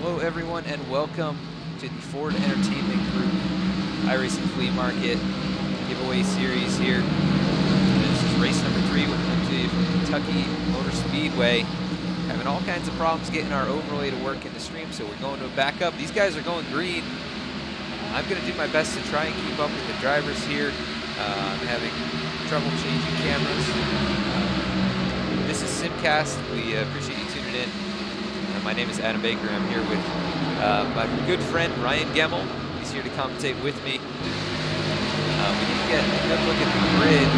Hello everyone and welcome to the Ford Entertainment Group iRacing Flea Market giveaway series here. This is race number 3. We're coming to you from Kentucky Motor Speedway. Having all kinds of problems getting our overlay to work in the stream, so we're going to back up. These guys are going green. I'm going to do my best to try and keep up with the drivers here. I'm having trouble changing cameras. This is SimCast. We appreciate you tuning in. My name is Adam Baker. I'm here with my good friend Ryan Gemmel. He's here to commentate with me. We need to get a good look at the grid.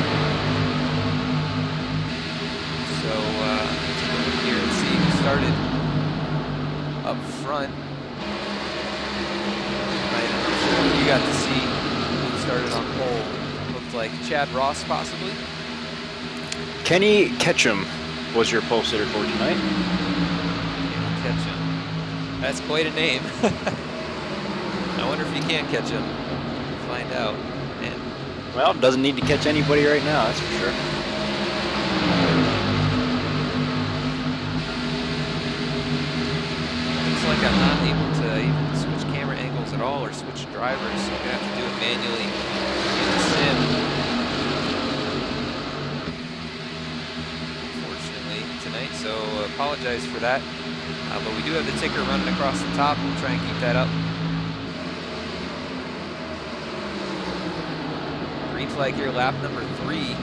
So let's go over here and see who started up front. Ryan, I'm not sure if you got to see who started on pole. Looked like Chad Ross, possibly. Kenny Ketchum was your pole sitter for tonight. Catch him. That's quite a name. I wonder if he can catch him. We'll find out. Man. Well, doesn't need to catch anybody right now, that's for sure. Looks like I'm not able to even switch camera angles at all or switch drivers, so I'm gonna have to do it manually in the sim. Unfortunately tonight, so apologize for that. But we do have the ticker running across the top. We'll try and keep that up. Green flag here, lap number 3. These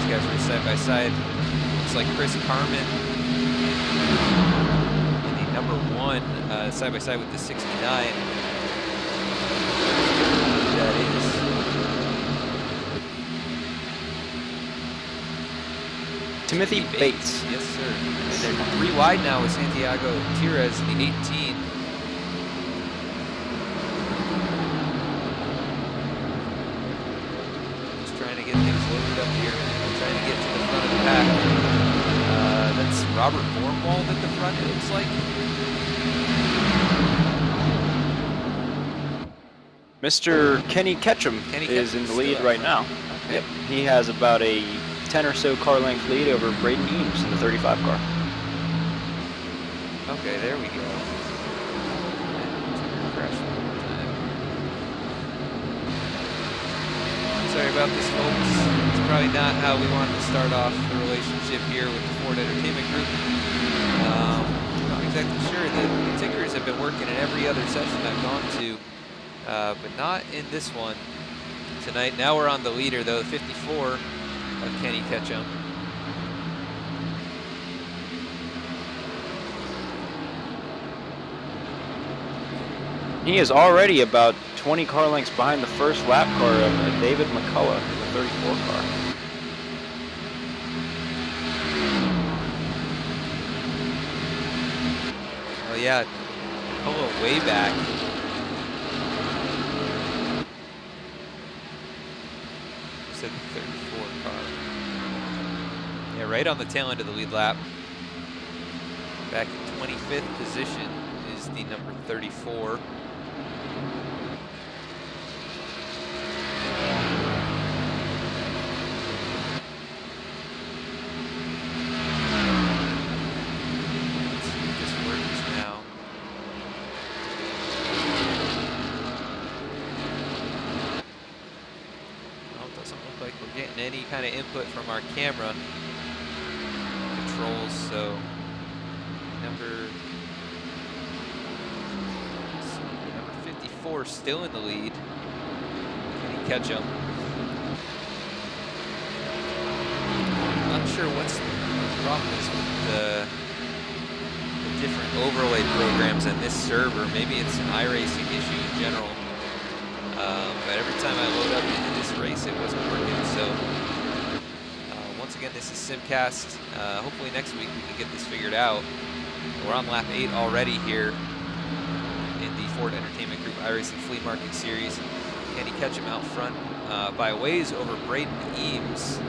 guys are side by side. Looks like Chris Carmen in the number 1, side by side with the 69. That is. Timothy Bates. Yes, sir. And they're 3 wide now with Santiago Tires in the 18. Just trying to get things loaded up here. Trying to get to the front of the pack. That's Robert Bornwald at the front, it looks like. Mr. Kenny Ketchum is in the lead right now. Okay. Yep. He has about a 10 or so car length lead over Braden Eames in the 35 car. Okay, there we go. Sorry about this, folks. It's probably not how we wanted to start off the relationship here with the Ford Entertainment Group. Not exactly sure. The tickers have been working in every other session I've gone to, but not in this one tonight. Now we're on the leader, though, 54. Of Kenny Ketchum. He is already about 20 car lengths behind the first lap car of David McCullough in the 34 car. Oh yeah, McCullough way back. Said the 34 car. Yeah, right on the tail end of the lead lap. Back in 25th position is the number 34. Let's see if this works now. Doesn't look like we're getting any kind of input from our camera controls, so number 54 still in the lead. Can he catch him? I'm not sure what's the problem is with the different overlay programs and this server. Maybe it's an iRacing issue in general. But every time I load up into this race, it wasn't working. So once again, this is SimCast. Hopefully next week we can get this figured out. We're on lap 8 already here in the Ford Entertainment Group iRacing Flea Market Series. Can he catch him out front by a ways over Braden Eames?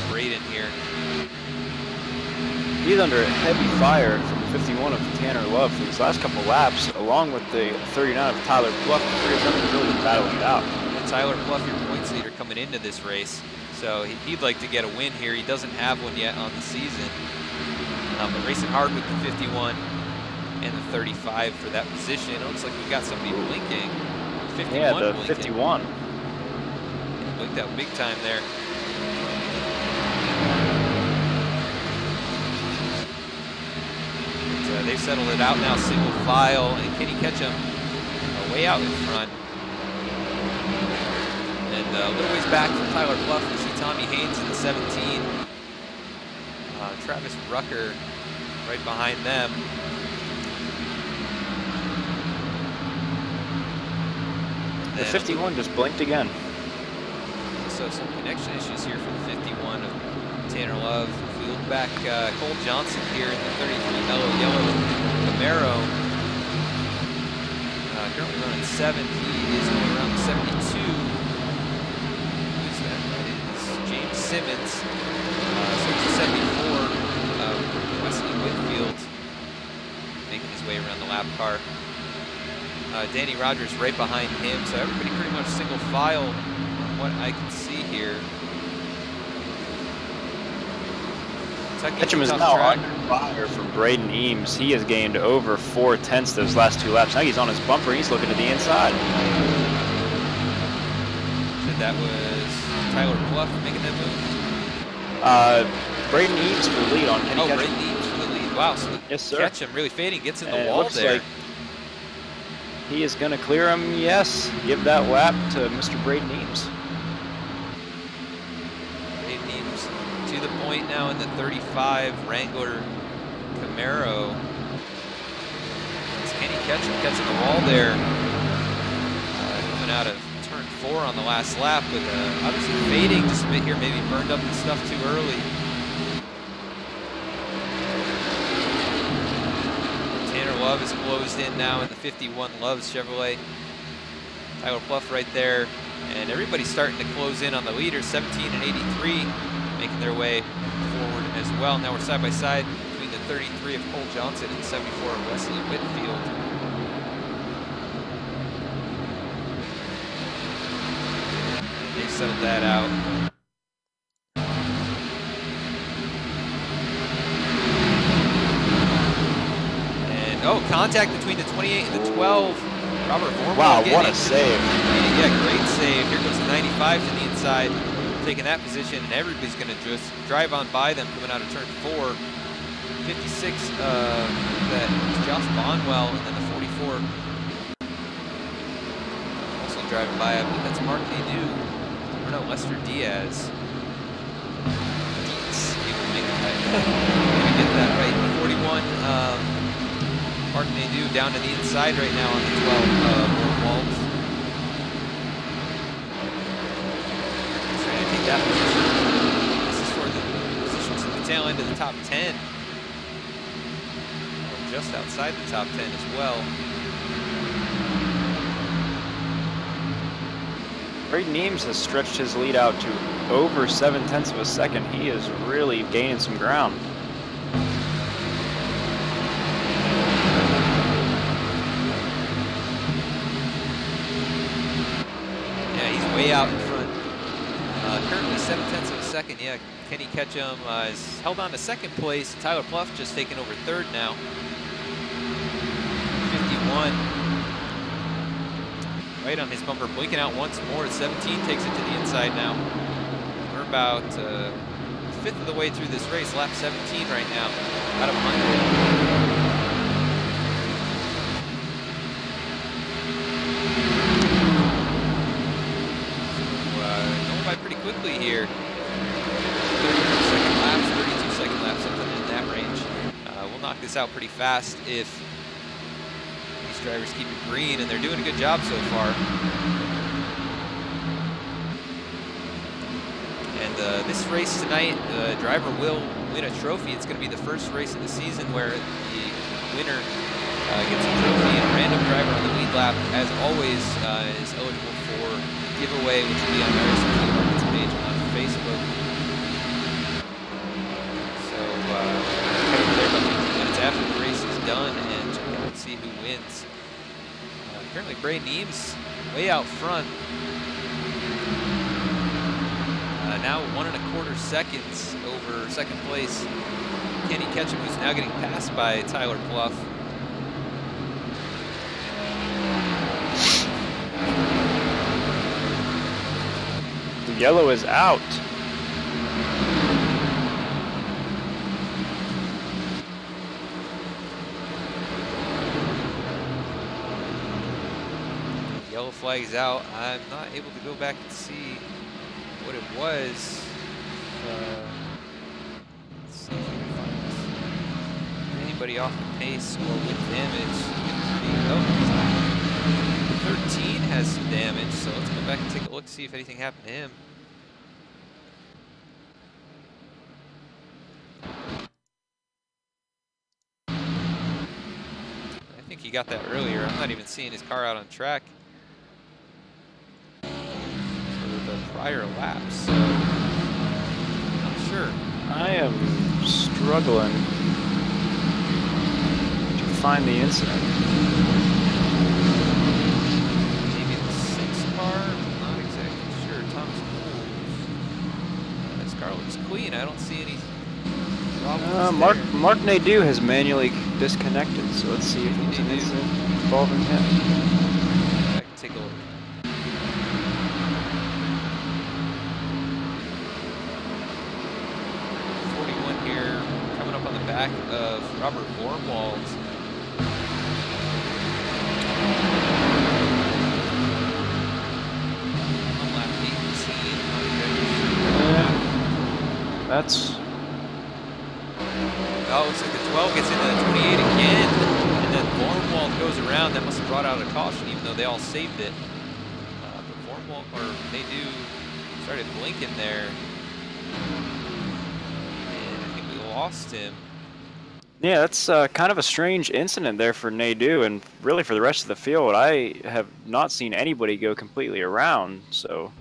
Braden here. He's under heavy fire from 51 of Tanner Love for these last couple laps, along with the 39 of Tyler Pluff. The three of them have really been battling it out. Tyler Pluff, your points leader coming into this race. So he'd like to get a win here. He doesn't have one yet on the season. But racing hard with the 51 and the 35 for that position. It looks like we've got somebody blinking. 51 yeah, the blinking. 51. Yeah, blinked out big time there. But, they've settled it out now, single file, and Kenny Ketchum way out in front. And a little ways back from Tyler Pluff, we see Tommy Haynes in the 17. Travis Rucker right behind them. The 51 just blinked again. So some connection issues here for the 51 of Tanner Love. If we look back, Cole Johnson here in the 33 mellow yellow Camaro. Currently running 7. He is going around the 72. Who's that? That is James Simmons. So it's the 74. Wesley Whitfield making his way around the lap car. Danny Rogers right behind him, so everybody pretty much single file from what I can see here. Ketchum is now under fire from Braden Eames. He has gained over 4/10 those last 2 laps. Now he's on his bumper. He's looking to the inside. So that was Tyler Pluff making that move? Braden Eames for the lead on Kenny Ketchum. Braden Eames for the lead. Wow, so yes, sir. Ketchum really fading, gets in the And wall it looks there. like he is going to clear him, yes. Give that lap to Mr. Braden Eames. Braden Eames to the point now in the 35 Wrangler Camaro. It's Kenny Ketchum catching the wall there. Coming out of turn 4 on the last lap, but obviously fading just a bit here, maybe burned up the stuff too early. Tanner Love is closed in now in the 51 Loves Chevrolet. Tyler Pluff right there, and everybody's starting to close in on the leaders. 17 and 83 making their way forward as well. Now we're side by side between the 33 of Cole Johnson and 74 of Wesley Whitfield. They've settled that out. And oh, contact between the 28 and the 12. Robert Vormwald. Wow, what a save. Yeah, great save. Here goes the 95 to the inside, taking that position, and everybody's going to just drive on by them coming out of turn 4. 56, that's Josh Bonwell, and then the 44. Also driving by, I believe that's Mark Nadeau. Or no, Lester Diaz. Dietz, he will make it right. Let me get that right. 41, Mark Nadeau down to the inside right now on the 12 Vormwald. Trying to take that position. This is for the positions at the tail end of the top 10. Or just outside the top 10 as well. Braden Eames has stretched his lead out to over 0.7 of a second. He is really gaining some ground. Yeah, he's way out in front. Currently 0.7 of a second. Yeah, Kenny Ketchum is held on to second place. Tyler Pluff just taking over third now. 51. Right on his bumper, blinking out once more. 17 takes it to the inside now. We're about a fifth of the way through this race. Lap 17 right now, out of 100. Going by pretty quickly here. 32 second laps, something in that range. We'll knock this out pretty fast if these drivers keep it green, and they're doing a good job so far. And this race tonight, the driver will win a trophy. It's going to be the first race of the season where the winner gets a trophy, and a random driver on the lead lap, as always, is eligible for giveaway, which will be on iRacing Flea's page on Facebook. So head over there about 15 minutes after the race is done and check out and see who wins. Currently Braden Eames way out front. Now 1¼ seconds over second place. Kenny Ketchum, who's now getting passed by Tyler Pluff. The yellow is out. Yellow flag's out. I'm not able to go back and see what it was. Let's see if we can find anybody off the pace or with damage. Oh, 13 has some damage, so let's go back and take a look, see if anything happened to him. I think he got that earlier. I'm not even seeing his car out on track for the prior laps, so not sure. I am struggling to find the incident. Maybe the 6 car? I'm not exactly sure. Thomas Bowles. This car looks clean. I don't see any problems Mark Nadeau has manually disconnected, so let's see if there's an incident involving him. I can take a look. Here, coming up on the back of Robert Bornwald. On lap 18. That's... Oh, looks like the 12 gets into the 28 again. And then Bornwald goes around. That must have brought out a caution, even though they all saved it. But Bornwald, or they started blinking there. Lost him. Yeah, that's kind of a strange incident there for Nadeau, and really for the rest of the field. I have not seen anybody go completely around, so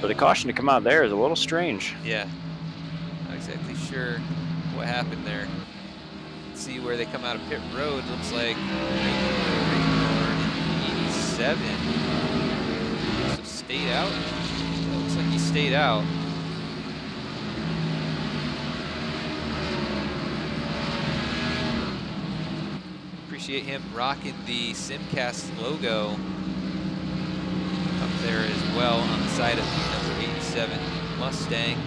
for the caution to come out there is a little strange. Yeah, not exactly sure what happened there. Let's see where they come out of pit road. Looks like 87 must have stayed out. Yeah, looks like he stayed out. Appreciate him rocking the SimCast logo up there as well on the side of the number 87 Mustang.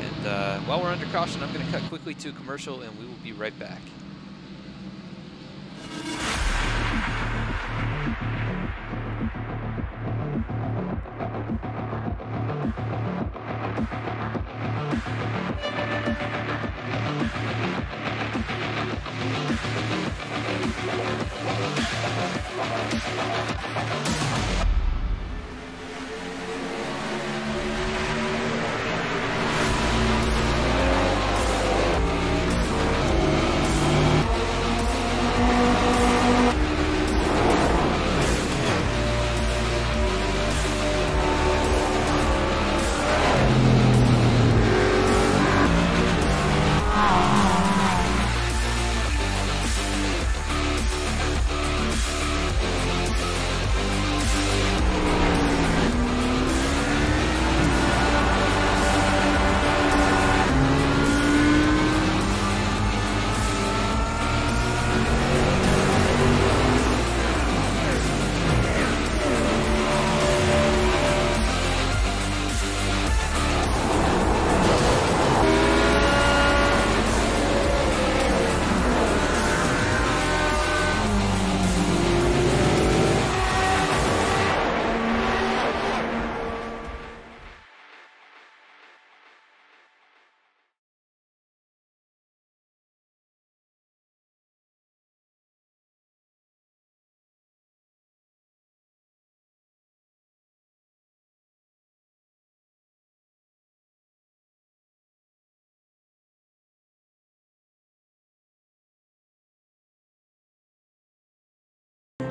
And while we're under caution, I'm going to cut quickly to a commercial and we will be right back.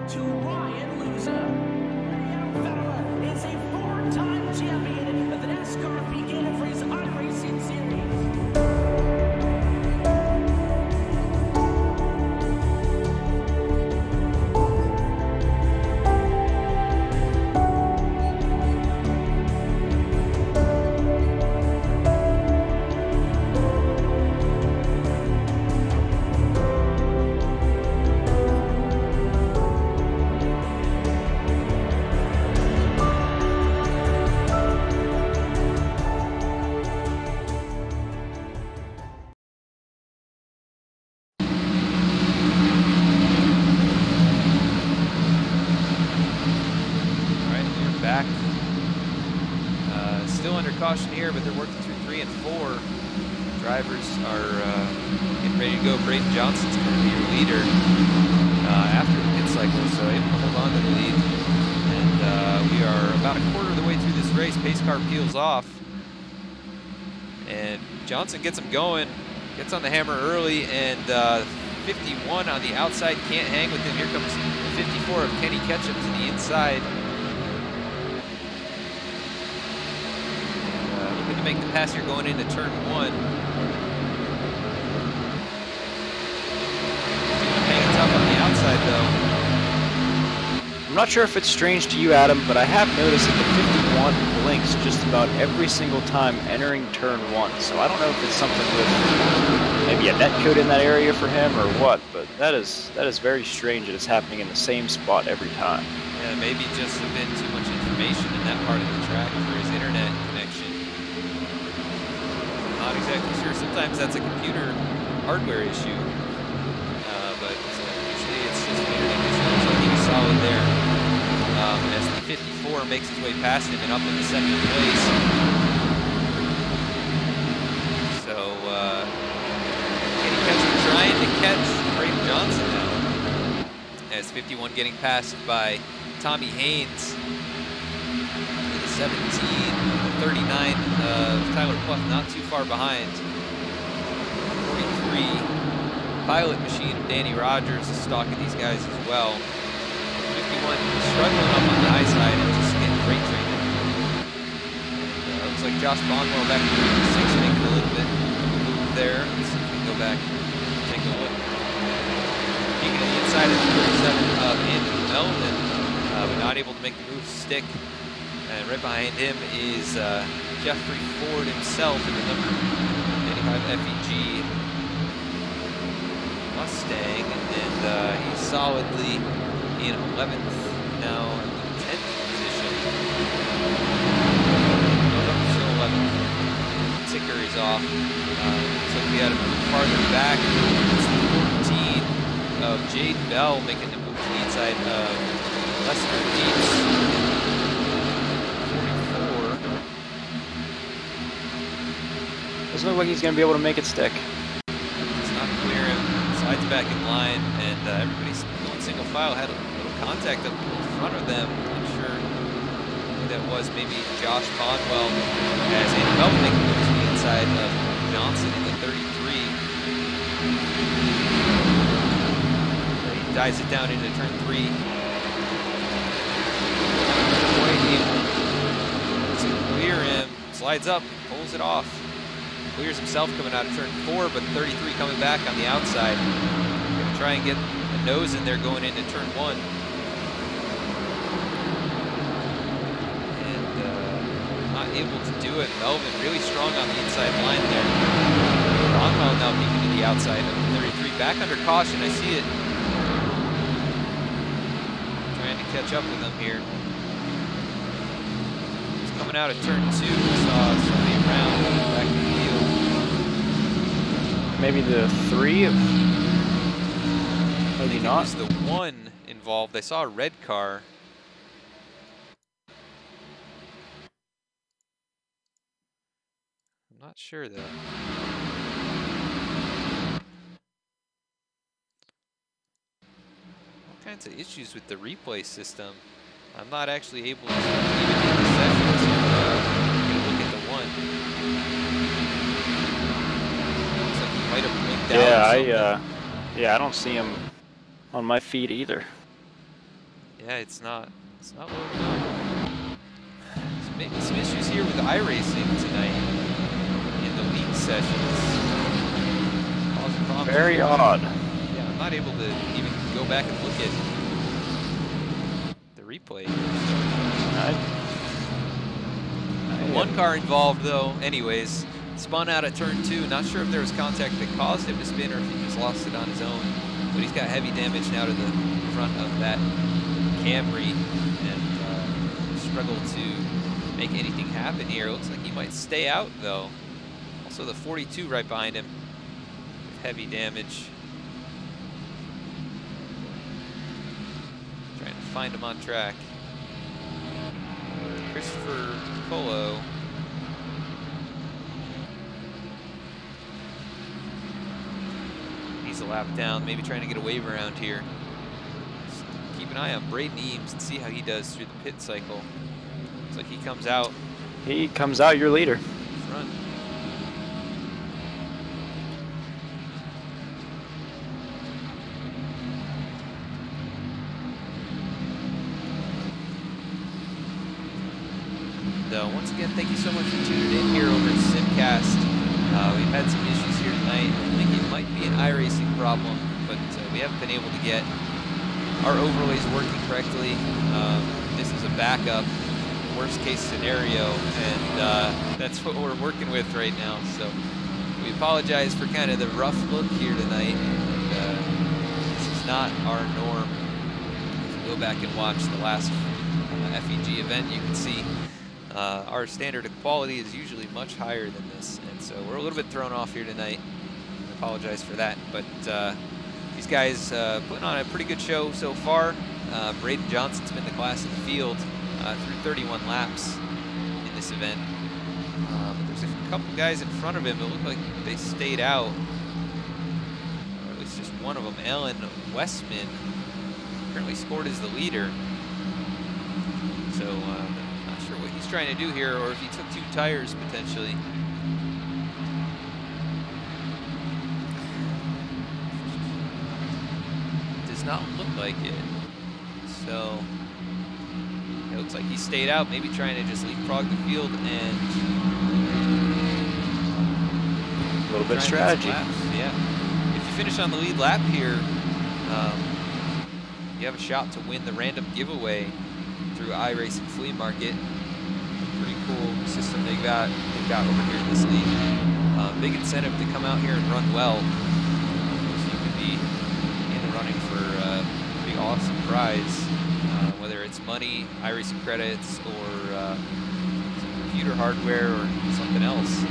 To Ryan Loser. That young fella is a 4-time champion of the NASCAR PK Freeze iRacing Series. back. Still under caution here, but they're working through 3 and 4. Drivers are getting ready to go. Braden Johnson's currently your leader after the pit cycle, so able to hold on to the lead. And we are about a quarter of the way through this race. Pace car peels off, and Johnson gets him going, gets on the hammer early, and 51 on the outside can't hang with him. Here comes 54 of Kenny Ketchum to the inside. Looking to make the pass here going into turn 1. Hanging tough on the outside though. I'm not sure if it's strange to you, Adam, but I have noticed that the 51 blinks just about every single time entering turn 1. So I don't know if it's something with maybe a net code in that area for him or what, but that is very strange that it's happening in the same spot every time. Yeah, maybe just a bit too much information in that part of the track for his internet connection. Not exactly sure. Sometimes that's a computer hardware issue, but usually it's just an internet issue. So he was solid there. As the 54 makes his way past him and up into 2nd place. So Kenny Ketchum trying to catch Braden Johnson now. As 51 getting passed by Tommy Haynes. The 17, the 39 of Tyler Pluff not too far behind. 43 Pilot Machine of Danny Rogers is stalking these guys as well. 51 struggling up on the high side and just getting freight trained. Looks like Josh Bonwell back in 36 making a little bit move there. Let's see if we can go back and take a look. Peeking at the inside of the 37 of Andrew Melvin, but not able to make the move stick. And right behind him is Jeffrey Ford himself in the number 95 FEG Mustang, and he's solidly in 11th, now in 10th position. Still 11th. Ticker is off. So we had to move farther back. It's the 14 of Jade Bell making the move to the inside of Lester Dietz. 44. Doesn't look like he's going to be able to make it stick. It's not clear. Slides back in line, and everybody's going single file. Had a little contact up in front of them. Not sure who that was. Maybe Josh Bonwell, as Andy Melvin making moves to the inside of Johnson in the 33. He dives it down into turn 3. To clear him, slides up, pulls it off. Clears himself coming out of turn 4, but 33 coming back on the outside. Gonna try and get a nose in there going into turn 1. And not able to do it. Melvin really strong on the inside line there. Ronwell now peeking to the outside of the 33. Back under caution, I see it. Trying to catch up with them here. He's coming out of turn 2. Saw somebody around back in the field. Maybe the 3 of... Maybe not. It was the 1 involved. I saw a red car. I'm not sure though. All kinds of issues with the replay system. I'm not actually able to even in the session to look at the 1. Might have blinked out. Yeah, I don't see him on my feed either. Yeah, it's not loading up. So maybe some issues here with iRacing tonight in the league sessions. Very odd. Yeah, I'm not able to even go back and look at the replay. One car involved though, anyways. Spun out at turn 2. Not sure if there was contact that caused him to spin or if he just lost it on his own. But he's got heavy damage now to the front of that Camry and struggled to make anything happen here. Looks like he might stay out though. Also the 42 right behind him with heavy damage. Trying to find him on track. Christopher Colo. He's a lap down, maybe trying to get a wave around here. Just keep an eye on Braden Eames and see how he does through the pit cycle. Looks like he comes out. He comes out your leader. Front. Once again, thank you so much for tuning in here over at SimCast. We've had some issues here tonight. I think it might be an iRacing problem, but we haven't been able to get our overlays working correctly. This is a backup, worst case scenario, and that's what we're working with right now. So we apologize for kind of the rough look here tonight. And, this is not our norm. If you go back and watch the last FEG event, you can see our standard of quality is usually much higher than this, and so we're a little bit thrown off here tonight. I apologize for that, but these guys putting on a pretty good show so far. Braden Johnson's been the class of the field through 31 laps in this event. There's a couple guys in front of him that look like they stayed out, or at least just one of them. Alan Westman currently scored as the leader, so what he's trying to do here, or if he took 2 tires potentially. Does not look like it. So it looks like he stayed out, maybe trying to just leapfrog the field and A little bit of strategy. Yeah. If you finish on the lead lap here, you have a shot to win the random giveaway through iRacing Flea Market. Pretty cool system they got over here in this league. Big incentive to come out here and run well, so you could be in the running for a pretty awesome prize, whether it's money, iRacing credits, or some computer hardware or something else.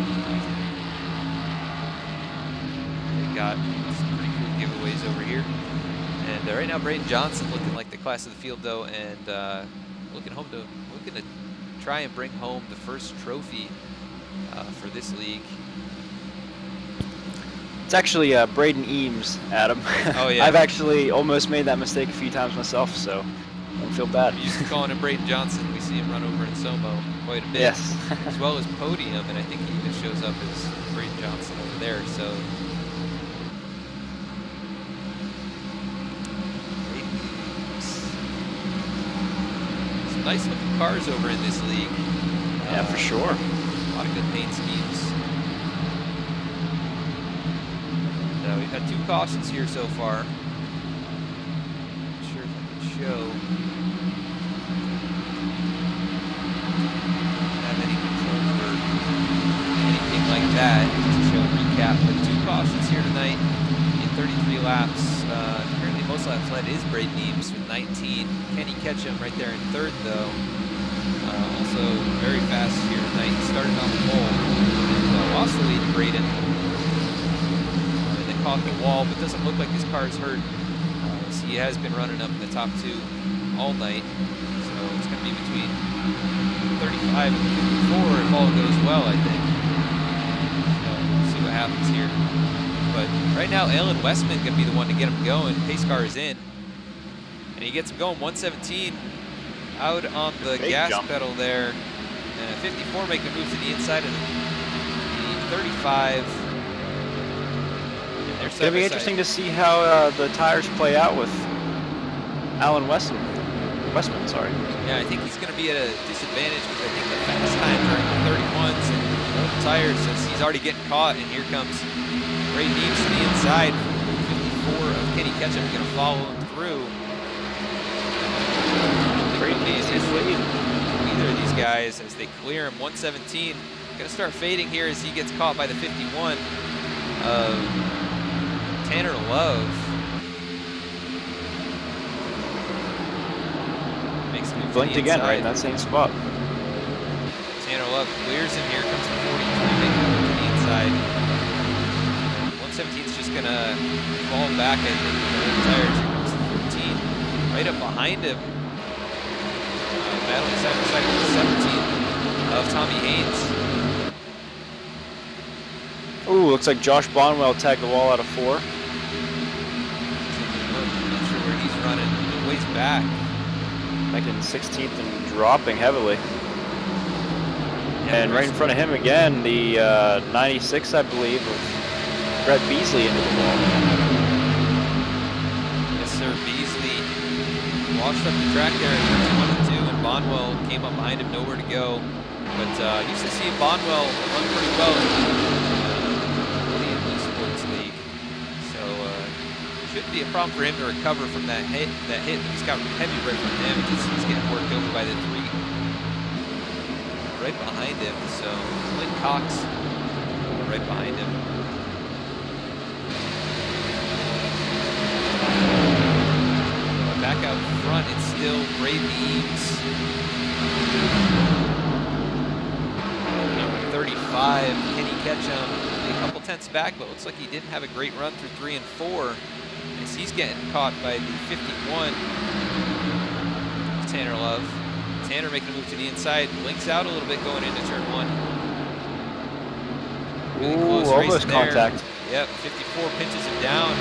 They got some pretty cool giveaways over here. And right now, Braden Johnson looking like the class of the field, though, and looking to try and bring home the first trophy for this league. It's actually Braden Eames, Adam. Oh yeah. I've actually almost made that mistake a few times myself, so don't feel bad. I'm used to calling him Braden Johnson. We see him run over in Somo quite a bit. Yes. As well as Podium, and I think he even shows up as Braden Johnson over there. So some nice looking cars over in this league. Yeah, for sure. A lot of good paint schemes. We've had 2 cautions here so far. Not sure if I can show. Have any control for anything like that to show a recap. But 2 cautions here tonight in 33 laps. Currently most laps led is Braden Eames with 19. Kenny Ketchum right there in 3rd though. Also very fast here tonight. Started on the pole and lost the lead to Braden. Caught the wall, but doesn't look like his car's hurt. So he has been running up in the top 2 all night. So it's going to be between 35 and 54 if all goes well, I think. So we'll see what happens here. But right now, Alan Westman going to be the one to get him going. Pace car is in, and he gets him going. 117 out on the gas pedal there, and a 54 making a move to the inside of the 35. It's going to be interesting to see how the tires play out with Alan Westman, sorry. Yeah, I think he's going to be at a disadvantage because I think the fast times are in the 31s and old tires since he's already getting caught. And here comes Braden Eames to the inside. 54 of Kenny Ketchum going to follow him through. Braden Eames is leading either of these guys as they clear him. 117 going to start fading here as he gets caught by the 51 of Tanner Love. Makes him blinked again right in that same spot. Tanner Love clears him here, comes to 43, making a move to the inside. 117's just gonna fall back, I think, with the tires. Here comes to 14, right up behind him. Battling side by side with 17. of Tommy Haynes. Ooh, looks like Josh Bonwell tagged the wall out of 4. Not sure where he's running. A ways back. Back in 16th and dropping heavily. Yeah, And right in front of him again, the 96, I believe, of Brett Beasley into the wall. Yes, sir. Beasley washed up the track there at turns 1 and 2, and Bonwell came up behind him, nowhere to go. But used to see Bonwell run pretty well in the sports league. So shouldn't be a problem for him to recover from that hit. But he's got heavy right from him. He's getting worked over by the 3 right behind him. So Clint Cox right behind him. Back out front, it's still Ray Beams. Number 35, Kenny Ketchum, a couple tenths back, but looks like he didn't have a great run through 3 and 4. As he's getting caught by the 51 of Tanner Love. Tanner making a move to the inside, blinks out a little bit going into turn 1. Really close race almost there. contact. Yep, 54 pinches him down.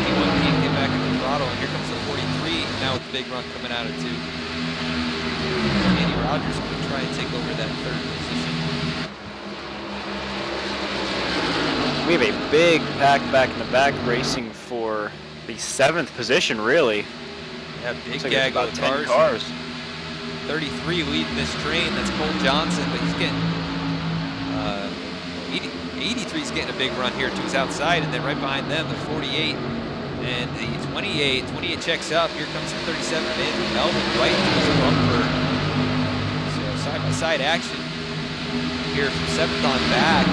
51 can't get back in the throttle, and here comes the 43. Now with the big run coming out of 2. Andy Rogers going to try and take over that 3rd position. We have a big pack back in the back racing for the 7th position, really. Yeah, big Looks like gag about of 10 cars. 33 leading this train. That's Cole Johnson, but he's getting 83 is getting a big run here. 2's outside, and then right behind them, the 48 and the 28. 28 checks up. Here comes the 37 of Andrew Melvin right into his bumper. So side-by-side action here from 7th on back.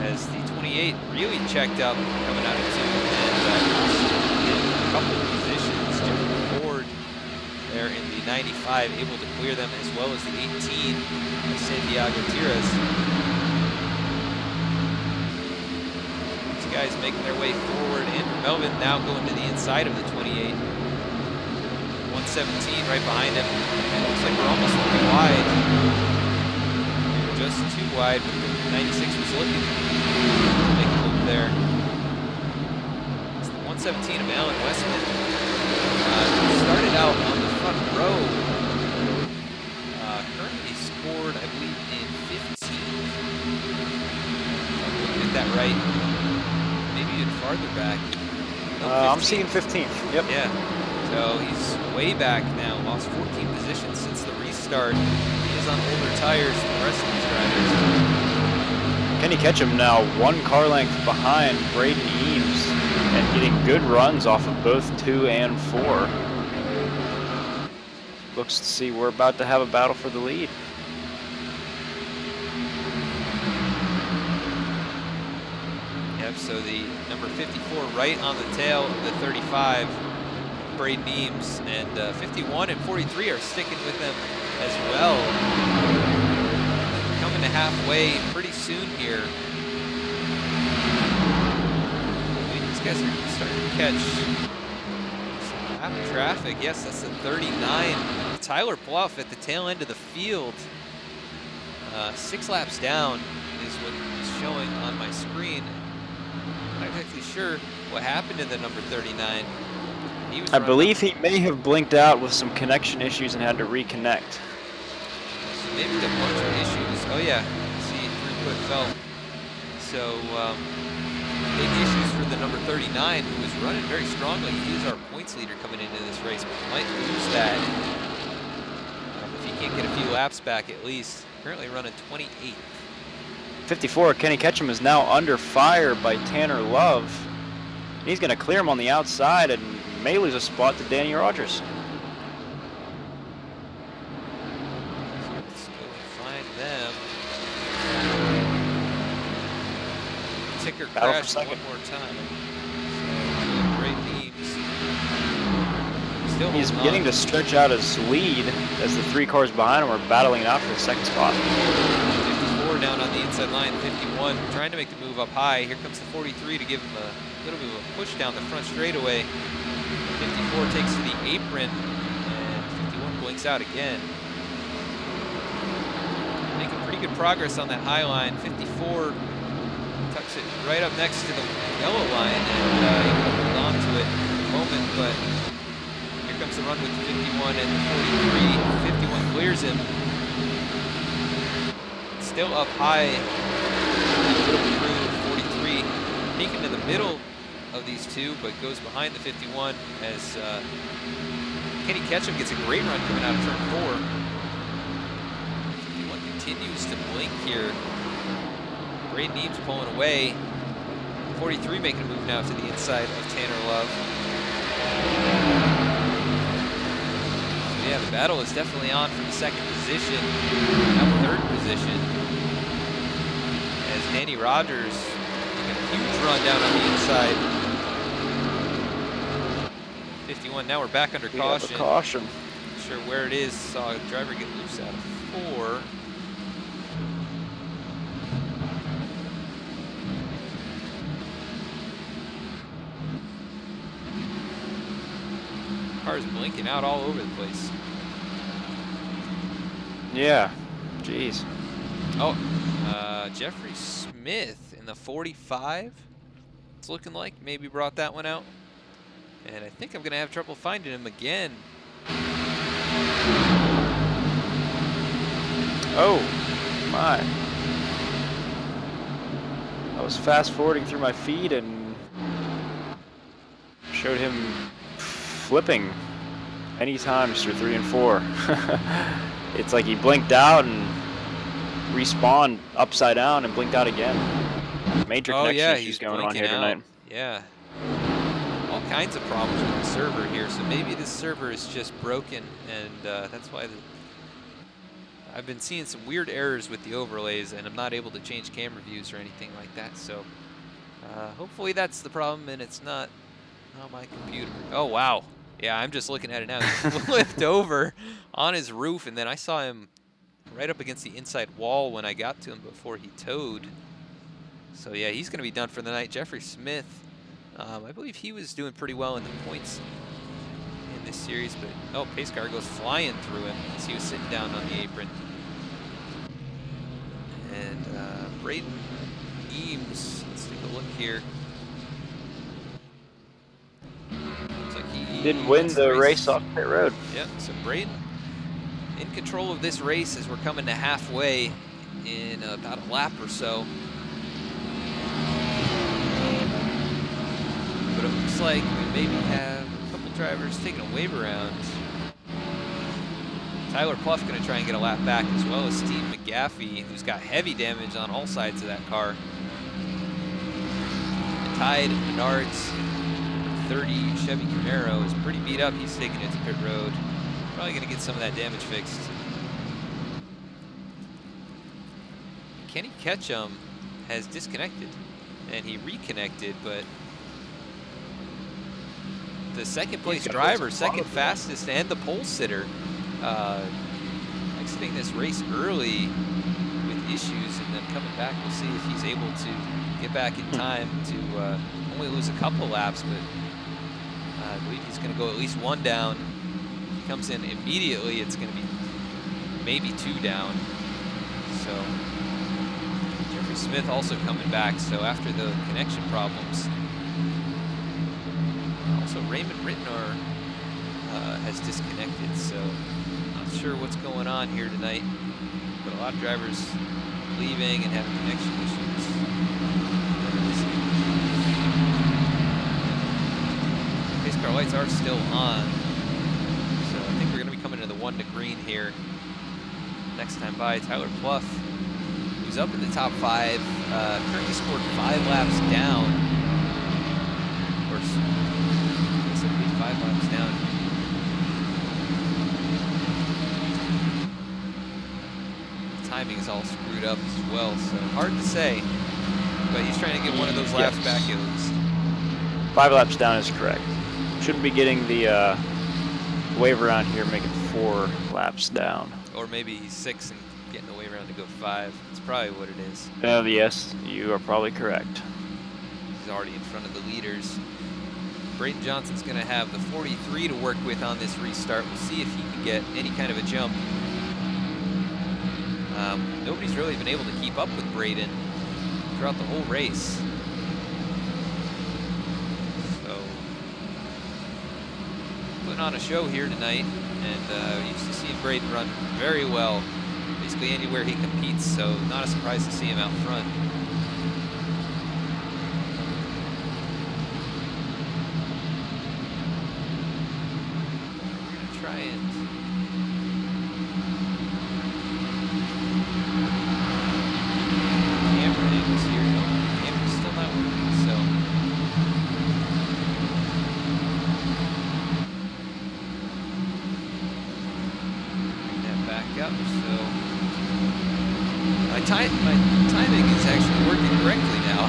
As the 28 really checked up coming out of 2, and a couple of positions. Jimmy Ford there in the 95 able to clear them, as well as the 18 of Santiago Tires. These guys making their way forward. Andrew Melvin now going to the inside of the 28. 117 right behind him. And it looks like we're almost looking wide. Just too wide, but the 96 was looking to make a move there. It's the 117 of Alan Westman. Started out on the front row. Currently scored, I believe, in 15th. Get that right. Maybe even farther back. No, I'm seeing 15th. Yep. Yeah. So he's way back now. Lost 14 positions since the restart. He is on older tires than the rest of these drivers. Kenny Ketchum now 1 car length behind Braden Eames and getting good runs off of both 2 and 4. Looks to see we're about to have a battle for the lead. Yep, so the number 54 right on the tail of the 35, Braden Eames, and 51 and 43 are sticking with them as well. Coming to halfway pretty soon here. These guys are starting to catch some lap traffic. Yes, that's the 39. Tyler Pluff at the tail end of the field. 6 laps down is what is showing on my screen. I'm not exactly sure what happened to the number 39. I believe he may have blinked out with some connection issues and had to reconnect. So maybe the bunch of issues. Oh yeah, see, throughput fell. So big issues for the number 39, who was running very strongly. He is our points leader coming into this race, but might lose that if he can't get a few laps back at least. Currently running 28th. 54, Kenny Ketchum is now under fire by Tanner Love. He's going to clear him on the outside and may lose a spot to Danny Rogers. So let's go and find them. Ticker crashed one more time. So great beams. Still He's beginning to stretch out his lead as the 3 cars behind him are battling it out for the 2nd spot. 54 down on the inside line, 51 trying to make the move up high. Here comes the 43 to give him a little bit of a push down the front straightaway. 54 takes to the apron, and 51 blinks out again. pretty good progress on that high line. 54 tucks it right up next to the yellow line and able to hold on to it for the moment, but here comes the run with the 51 and the 43. 51 clears him. Still up high, through 43, peeking in the middle of these two, but goes behind the 51 as Kenny Ketchum gets a great run coming out of turn 4. 51 continues to blink here. Braden Eames pulling away. 43 making a move now to the inside of Tanner Love. So yeah, the battle is definitely on for the second position, now third position, as Danny Rogers making a huge run down on the inside. 51, now we're back under caution. Caution. Not sure where it is. Saw a driver get loose out of 4. Cars blinking out all over the place. Yeah, jeez. Oh, Jeffrey Smith in the 45. It's looking like maybe brought that one out. And I think I'm going to have trouble finding him again. Oh, my. I was fast forwarding through my feed and showed him flipping many times through 3 and 4. It's like he blinked out and respawned upside down and blinked out again. Major connection issues going on here tonight. Yeah. All kinds of problems with the server here, so maybe this server is just broken, and that's why I've been seeing some weird errors with the overlays, and I'm not able to change camera views or anything like that. So hopefully that's the problem, and it's not my computer. Oh wow, yeah, I'm just looking at it now. He flipped over on his roof, and then I saw him right up against the inside wall when I got to him before he towed. So yeah, he's going to be done for the night. Jeffrey Smith, I believe he was doing pretty well in the points in this series, but oh, pace car goes flying through him as he was sitting down on the apron. And Braden Eames, let's take a look here. Looks like he didn't win the race off pit road. Yep, so Braden in control of this race as we're coming to halfway in about a lap or so. But it looks like we maybe have a couple drivers taking a wave around. Tyler Pluff going to try and get a lap back, as well as Steve McGaffey, who's got heavy damage on all sides of that car. And Tide Menards 30 Chevy Camaro is pretty beat up. He's taking it to pit road. Probably going to get some of that damage fixed. Kenny Ketchum has disconnected, and he reconnected, but the second place driver, second fastest, and the pole sitter, exiting this race early with issues and then coming back. We'll see if he's able to get back in time to only lose a couple laps, but I believe he's going to go at least 1 down. If he comes in immediately, it's going to be maybe 2 down. So Jeffrey Smith also coming back, so after the connection problems. Also, Raymond Rittenor has disconnected, so not sure what's going on here tonight. But a lot of drivers leaving and having connection issues. Pace car lights are still on, so I think we're going to be coming to the 1 to green here. Next time by, Tyler Pluff, who's up in the top 5, currently scored 5 laps down. Of course, 5 laps down. The timing is all screwed up as well, so hard to say. But he's trying to get one of those laps back at least. 5 laps down is correct. Shouldn't be getting the wave around here, making 4 laps down. Or maybe he's 6 and getting the wave around to go 5. That's probably what it is. Yes, you are probably correct. He's already in front of the leaders. Braden Johnson's going to have the 43 to work with on this restart. We'll see if he can get any kind of a jump. Nobody's really been able to keep up with Braden throughout the whole race. So, putting on a show here tonight, and used to see Braden run very well, basically anywhere he competes, so not a surprise to see him out front. Try it. Camera angles here. No, camera's still not working, so. Bring that back up, so. My timing is actually working correctly now,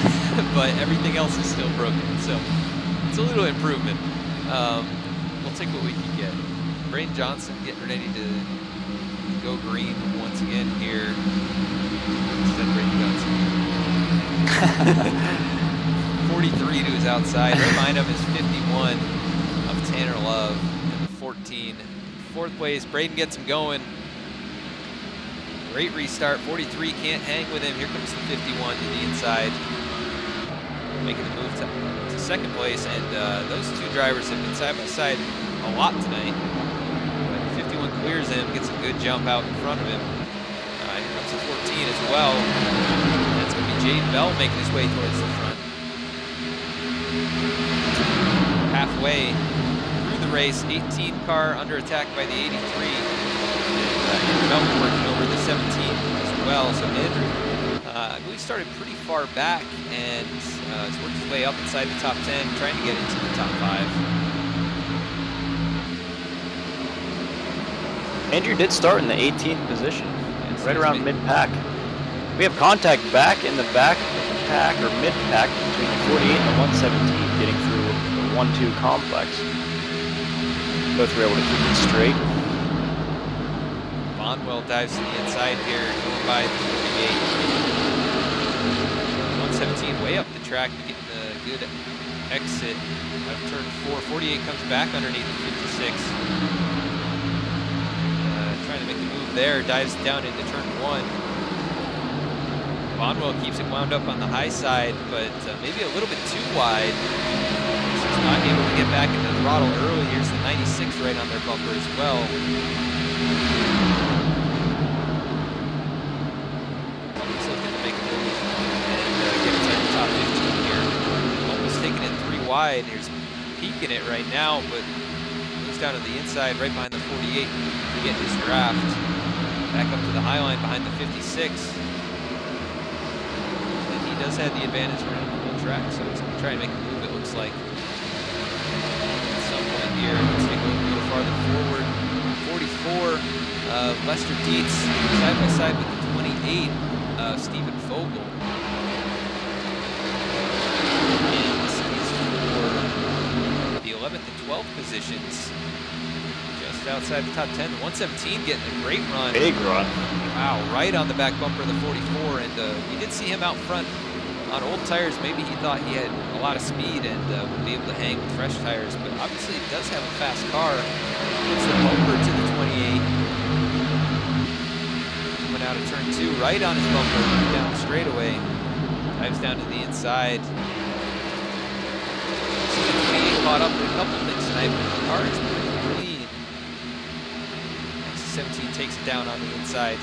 but everything else is still broken, so it's a little improvement. We'll take what we can get. Braden Johnson getting ready to go green once again here. Instead of Braden Johnson. 43 to his outside. Right behind him is 51 of Tanner Love and the 14. Fourth place, Braden gets him going. Great restart. 43 can't hang with him. Here comes the 51 to the inside, making the move to second place. And those two drivers have been side by side a lot tonight. But 51 clears him, gets a good jump out in front of him. Here comes the 14 as well. That's going to be Jade Bell making his way towards the front. Halfway through the race, 18 car under attack by the 83. Andrew Melton working over the 17 as well. So Andrew, I believe, started pretty far back and has worked his way up inside the top 10, trying to get into the top 5. Andrew did start in the 18th position, Yes, right around mid-pack. We have contact back in the back of the pack, or mid-pack, between the 48 and the 117, getting through the 1-2 complex. Both were able to keep it straight. Bonwell dives to the inside here, going by the 48. 117 way up the track, getting a good exit out of turn 4. 48 comes back underneath the 56. Trying to make the move there, dives down into turn 1. Bonwell keeps it wound up on the high side, but maybe a little bit too wide. He's not able to get back into the throttle early. Here's the 96 right on their bumper as well. He's looking to make a move and get inside the top 15 here. Almost taking it 3 wide. Here's peeking it right now, but goes down to the inside right behind the 48 to get his draft. Back up to the high line behind the 56. Does have the advantage around the whole track, so he's going to try and make a move, it looks like. At some point here, let's take a little farther forward. 44, Lester Dietz, side by side with the 28, Stephen Vogel. And this is for the 11th and 12th positions. Just outside the top 10. 117 getting a great run. Big run. Wow, right on the back bumper of the 44, and we did see him out front on old tires. Maybe he thought he had a lot of speed and would be able to hang with fresh tires, but obviously he does have a fast car. Puts the bumper to the 28. Coming out of turn 2, right on his bumper, down the straightaway. Dives down to the inside. See the 28 caught up with a couple things tonight, but the car is pretty clean. 17 takes it down on the inside.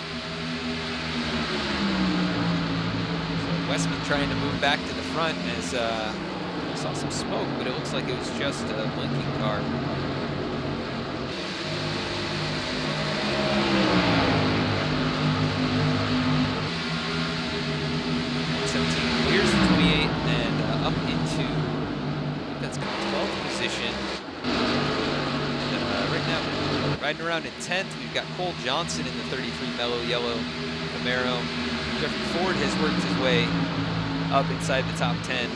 Westman trying to move back to the front as I saw some smoke, but it looks like it was just a blinking car. 17 clears the 28 and up into, I think that's 12th position. Right now, riding around in 10th, we've got Cole Johnson in the 33 Mellow Yellow Camaro. Jeffrey Ford has worked his way up inside the top 10.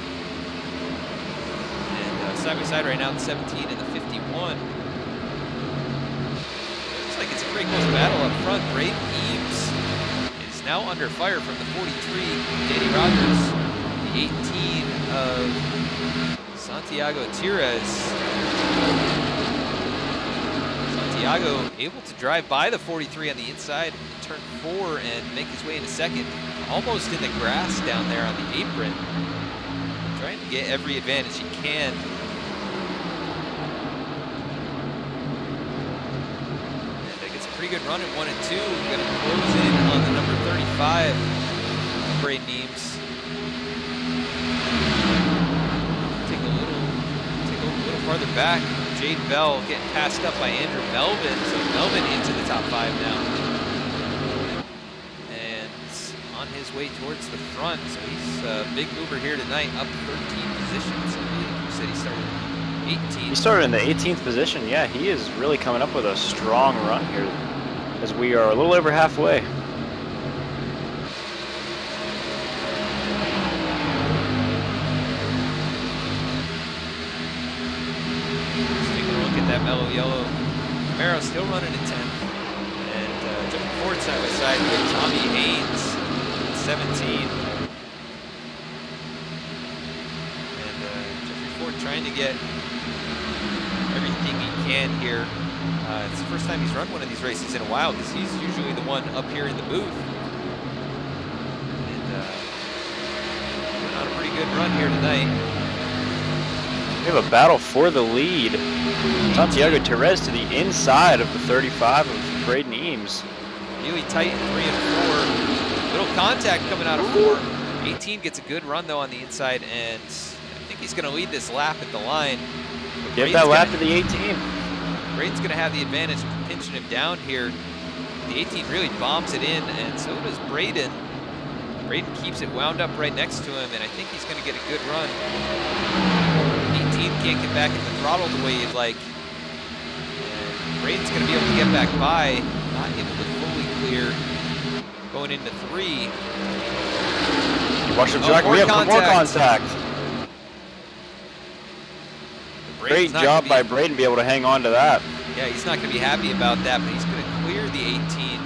And side by side right now, the 17 and the 51. Looks like it's a pretty close battle up front. Braden Eames is now under fire from the 43, Danny Rogers, the 18 of Santiago Tires. Santiago able to drive by the 43 on the inside, turn 4, and make his way into second. Almost in the grass down there on the apron. Trying to get every advantage he can. And gets a pretty good run at 1 and 2. Going to close in on the number 35, Braden Eames. Take a little farther back. Jade Bell getting passed up by Andrew Melvin. So Melvin into the top 5 now. And on his way towards the front. So he's a big mover here tonight, up 13 positions. You said he started 18th. He started in the 18th position. Yeah, he is really coming up with a strong run here as we are a little over halfway. That mellow yellow Camaro still running in 10th, and jumping forward side by side with Tommy Haynes at 17, and Jeffrey Ford trying to get everything he can here. It's the first time he's run one of these races in a while because he's usually the one up here in the booth, and putting on a pretty good run here tonight. We have a battle for the lead. Santiago Therese to the inside of the 35 of Braden Eames. Really tight in 3 and 4. Little contact coming out of 4. 18 gets a good run though on the inside, and I think he's going to lead this lap at the line. Give that lap to the 18. Braden's going to have the advantage of pinching him down here. The 18 really bombs it in, and so does Braden. Braden keeps it wound up right next to him, and I think he's going to get a good run. Can't get back in the throttle the way you'd like. And Braden's going to be able to get back by, not able to fully clear. Going into 3. Watch him, Jack. We have more contact. Great job by Braden to be able to hang on to that. Yeah, he's not going to be happy about that, but he's going to clear the 18.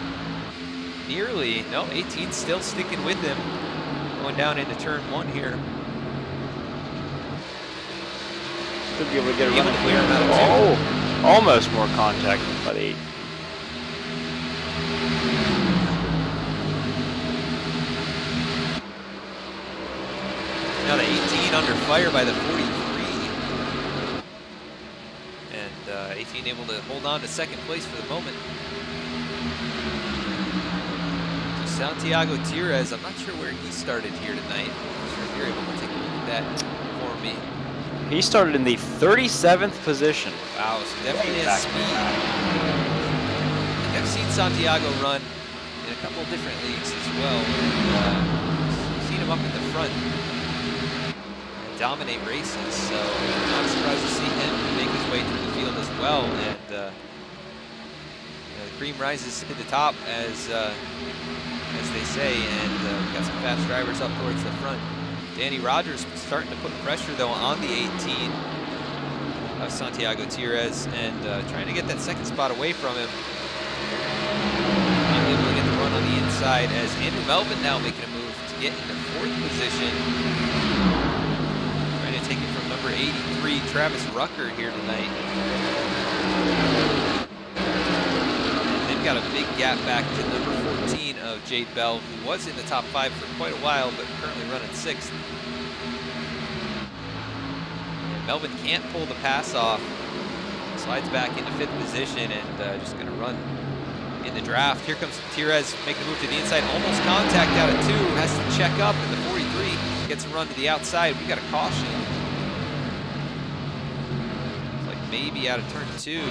Nearly. No, 18's still sticking with him. Going down into turn 1 here. Should be able to get a run. To clear him out of 2. Almost more contact by the 8. Now the 18 under fire by the 43. And 18 able to hold on to second place for the moment. So Santiago Therese, I'm not sure where he started here tonight. I'm not sure if you're able to take a look at that for me. He started in the 37th position. Wow, so definitely has speed. I think I've seen Santiago run in a couple of different leagues as well. And, seen him up in the front and dominate races, so I'm not surprised to see him make his way through the field as well. And the cream rises to the top, as they say, and we've got some fast drivers up towards the front. Danny Rogers starting to put pressure, though, on the 18 of Santiago Therese, and trying to get that second spot away from him. Not able to get the run on the inside, as Andrew Melvin now making a move to get into 4th position. Trying to take it from number 83, Travis Rucker, here tonight. And they've got a big gap back to number 14 of Jade Bell, who was in the top 5 for quite a while, but currently running 6th. And Melvin can't pull the pass off. Slides back into 5th position, and just going to run in the draft. Here comes Therese, making the move to the inside, almost contact out at 2, has to check up, and the 43 gets a run to the outside. We got a caution. It's like maybe out of turn 2.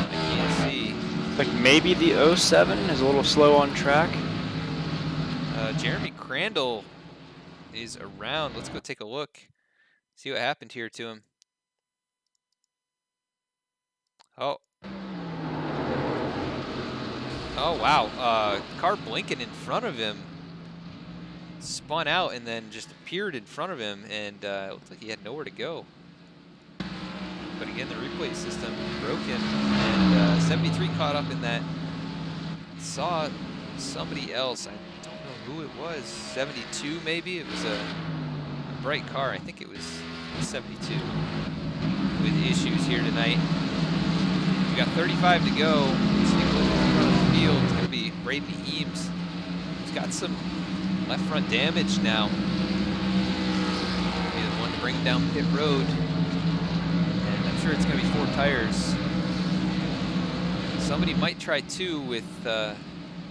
I can't see. Like maybe the 07 is a little slow on track. Jeremy Crandall is around. Let's go take a look. See what happened here to him. Oh. Oh, wow. Car blinking in front of him. Spun out and then just appeared in front of him, and it looked like he had nowhere to go. But again, the replay system broken, and 73 caught up in that. Saw somebody else. I don't know who it was. 72 maybe. It was a bright car. I think it was 72 with issues here tonight. We got 35 to go. Let's take a look at the front of the field. It's going to be Braden Eames. He's got some left front damage now. He's the one to bring him down pit road. And I'm sure it's going to be 4 tires. Somebody might try 2 with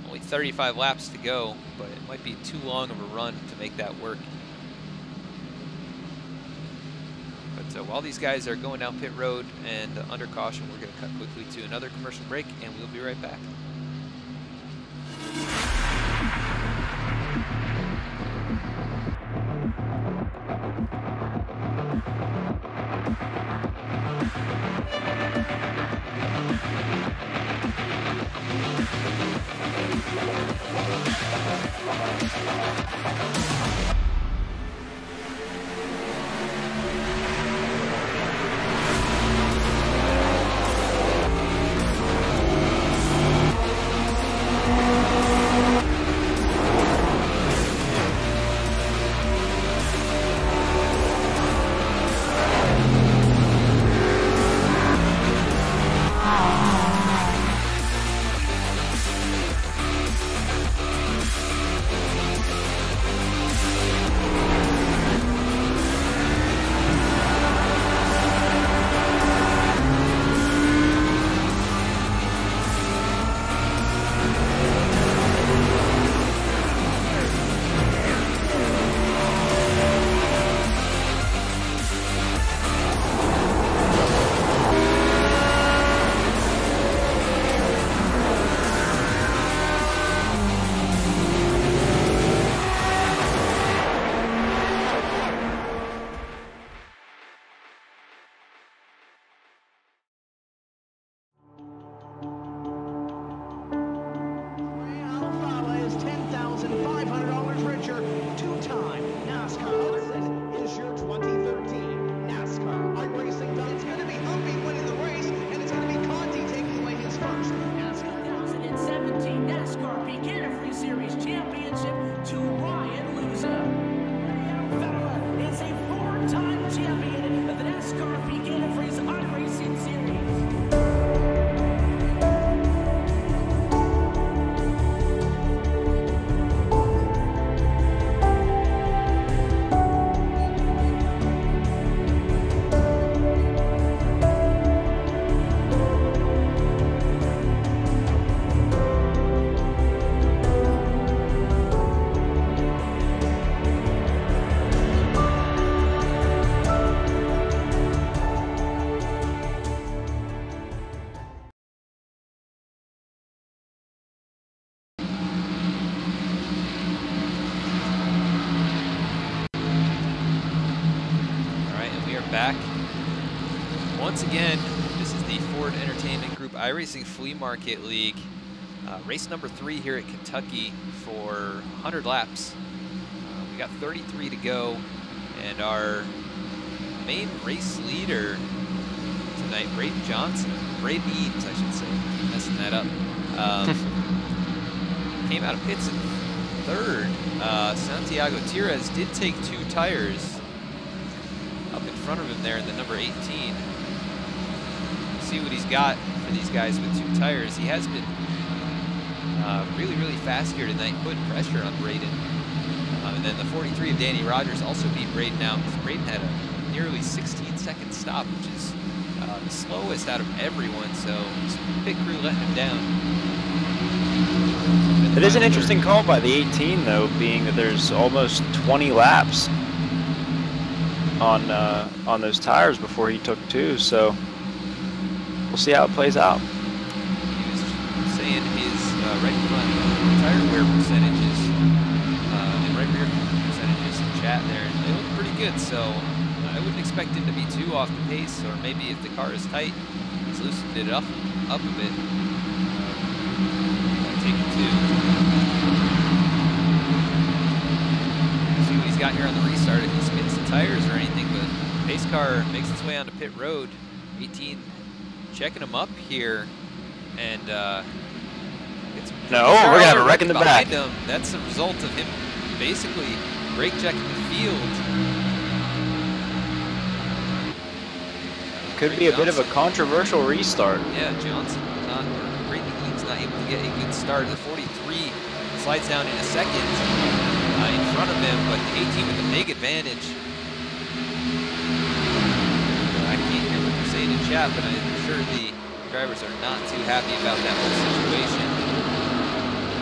only 35 laps to go, but it might be too long of a run to make that work. But while these guys are going down pit road and under caution, we're going to cut quickly to another commercial break, and we'll be right back. Back. Once again, this is the Ford Entertainment Group iRacing Flea Market League. Race number 3 here at Kentucky for 100 laps. We got 33 to go, and our main race leader tonight, Braden Eames, I should say, keep messing that up, came out of pits in 3rd. Santiago Tires did take 2 tires up in front of him there in the number 18. See what he's got for these guys with 2 tires. He has been really, really fast here tonight, putting pressure on Braden. And then the 43 of Danny Rogers also beat Braden out because Braden had a nearly 16-second stop, which is the slowest out of everyone, so pit crew letting him down. It is an interesting call by the 18, though, being that there's almost 20 laps on those tires before he took 2, so we'll see how it plays out. He was saying his right front tire wear percentages and right rear percentages in chat there, and they look pretty good, so I wouldn't expect him to be too off the pace, or maybe if the car is tight, he's loosened it up a bit. Take 2. See what he's got here on the restart, if he spins the tires or anything, but pace car makes its way onto pit road. 18 checking him up here, and no, we're gonna have a wreck in the back. Him. That's a result of him basically brake checking the field. could be a bit of a controversial restart. Yeah, Johnson not, or Brady Eames not able to get a good start. The 43 slides down in a second in front of him, but the 18 with a big advantage. I can't hear what they're saying in chat, but I'm sure the drivers are not too happy about that whole situation.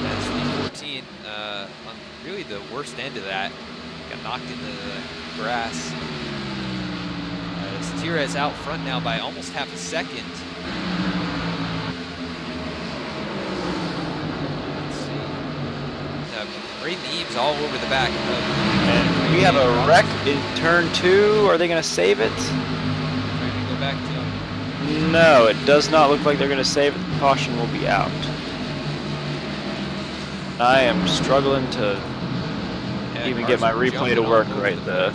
That's the 14 on really the worst end of that. Got knocked into the grass. Tira out front now by almost half a second. Let's see. Braden Eames all over the back. And we have a wreck in turn 2. Are they going to save it? Trying to go back to him. No, it does not look like they're going to save it. The caution will be out. I am struggling to even get my replay to work right there.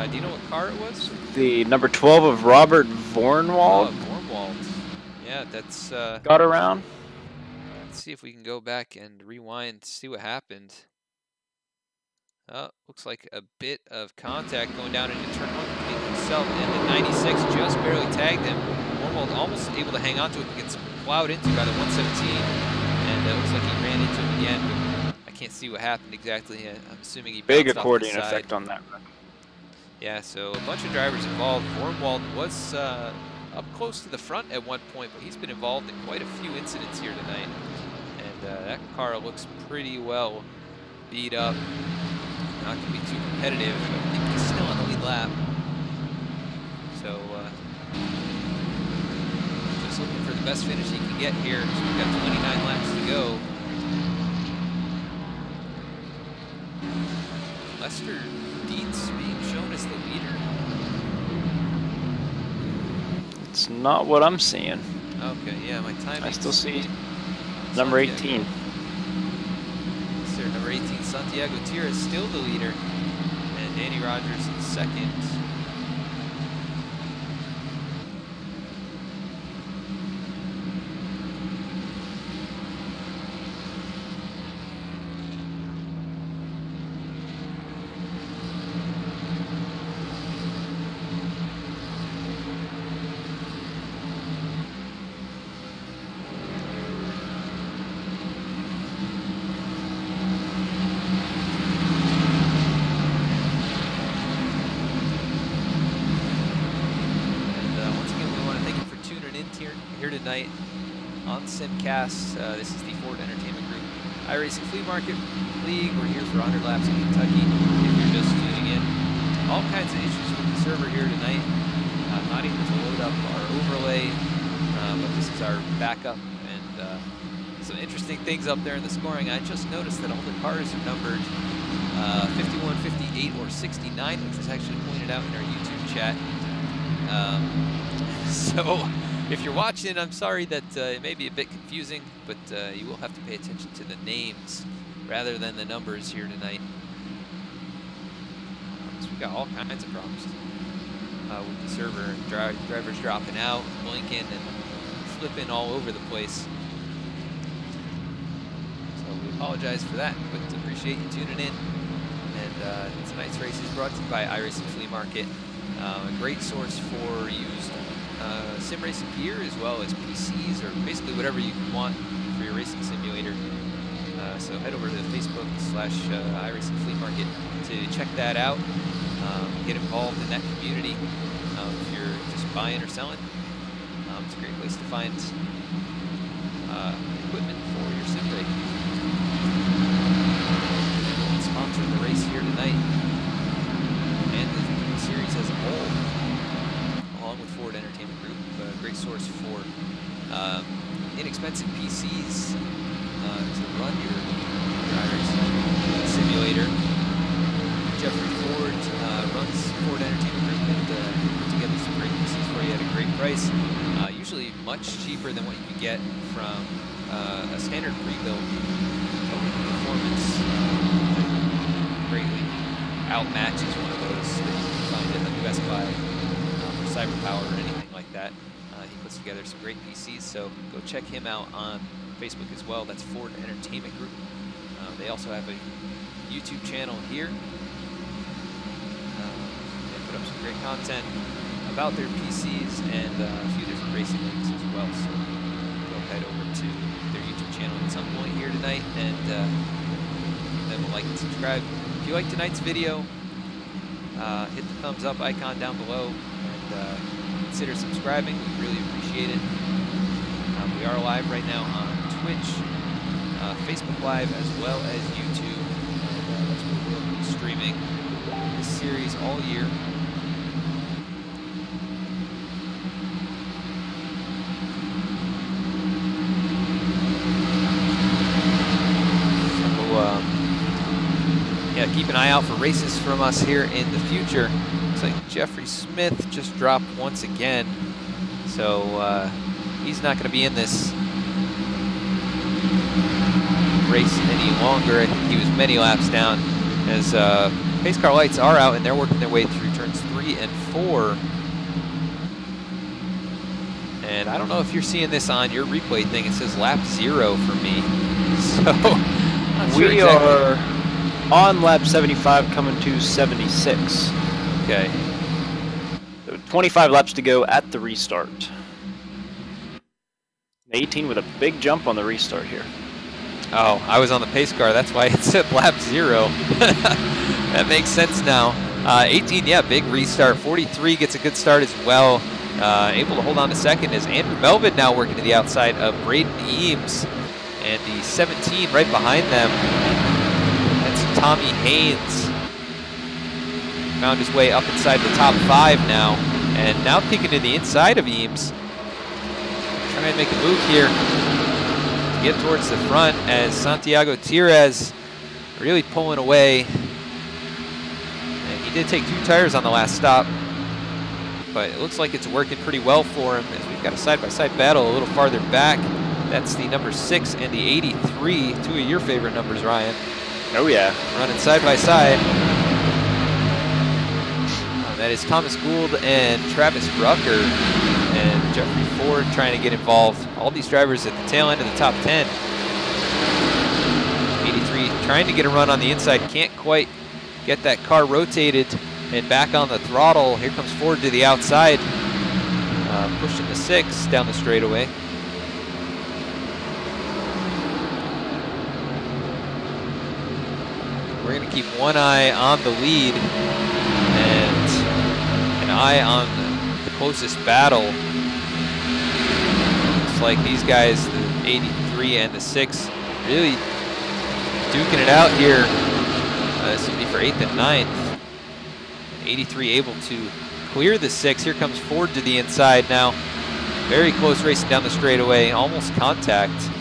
Do you know what car it was? The number 12 of Robert Vornwald. Oh, Vornwald. Yeah, that's... got around. Let's see if we can go back and rewind to see what happened. Looks like a bit of contact going down into turn 1 between himself and the 96. Just barely tagged him. Vornwald almost able to hang on to it, but gets plowed into by the 117. And it looks like he ran into him again, but I can't see what happened exactly. I'm assuming he bounced big off accordion the side. effect on that run. Yeah, so a bunch of drivers involved. Vornwald was up close to the front at one point, but he's been involved in quite a few incidents here tonight. And that car looks pretty well beat up. Not going to be too competitive. I think he's still on the lead lap. So just looking for the best finish he can get here. So we've got 29 laps to go. Lester Dietz being shown as the leader. It's not what I'm seeing. Okay, yeah, my timing. I still see number 18. Sir, number 18, Santiago Tira is still the leader, and Danny Rogers in second. Here tonight on SimCast. This is the Ford Entertainment Group iRacing Flea Market League. We're here for 100 laps in Kentucky. If you're just tuning in, all kinds of issues with the server here tonight. Not able to load up our overlay, but this is our backup, and some interesting things up there in the scoring. I just noticed that all the cars are numbered 51, 58, or 69, which was actually pointed out in our YouTube chat. So if you're watching, I'm sorry that it may be a bit confusing, but you will have to pay attention to the names rather than the numbers here tonight. So we've got all kinds of problems with the server. Drivers dropping out, blinking, and flipping all over the place. So we apologize for that, but appreciate you tuning in. And tonight's race is brought to you by iRacing Flea Market, a great source for used sim racing gear as well as PCs, or basically whatever you want for your racing simulator. So head over to Facebook/iRacing Flea Market to check that out. Get involved in that community. If you're just buying or selling, it's a great place to find equipment for your sim rig. Sponsoring the race here tonight and the series as a whole, along with Ford Entertainment Group, a great source for inexpensive PCs to run your iRacing simulator. Jeffrey Ford runs Ford Entertainment Group and put together some great PCs for you at a great price. Usually much cheaper than what you can get from a standard pre-built performance. Greatly outmatches one of those that you can find at the Best Buy or CyberPower or anything like that. He puts together some great PCs, so go check him out on Facebook as well. That's Ford Entertainment Group. They also have a YouTube channel here. They put up some great content about their PCs and a few different racing links as well. So go head over to their YouTube channel at some point here tonight and then like and subscribe. If you liked tonight's video, hit the thumbs up icon down below and consider subscribing. We really appreciate it. We are live right now on Twitch, Facebook Live, as well as YouTube. That's where we'll be streaming this series all year. Yeah, keep an eye out for races from us here in the future. Looks like Jeffrey Smith just dropped once again, so he's not going to be in this race any longer. I think he was many laps down, as pace car lights are out and they're working their way through turns 3 and 4. And I don't know if you're seeing this on your replay thing. It says lap 0 for me, so we are on lap 75 coming to 76. Okay. So 25 laps to go at the restart. 18 with a big jump on the restart here. Oh, I was on the pace car. That's why it said lap 0. That makes sense now. 18, yeah, big restart. 43 gets a good start as well. Able to hold on to second is Andrew Melvin now working to the outside of Braden Eames. And the 17 right behind them, that's Tommy Haynes. Found his way up inside the top 5 now. And now kicking to the inside of Eames. Trying to make a move here to get towards the front as Santiago Tires really pulling away. And he did take 2 tires on the last stop, but it looks like it's working pretty well for him as we've got a side-by-side battle a little farther back. That's the number 6 and the 83, 2 of your favorite numbers, Ryan. Oh yeah. Running side-by-side. That is Thomas Gould and Travis Rucker. And Jeffrey Ford trying to get involved. All these drivers at the tail end of the top 10. 83 trying to get a run on the inside. Can't quite get that car rotated and back on the throttle. Here comes Ford to the outside. Pushing the 6 down the straightaway. We're going to keep one eye on the lead and an eye on the closest battle. Looks like these guys, the 83 and the 6, really duking it out here. This will be for 8th and 9th. 83 able to clear the 6. Here comes Ford to the inside now. Very close racing down the straightaway, almost contact.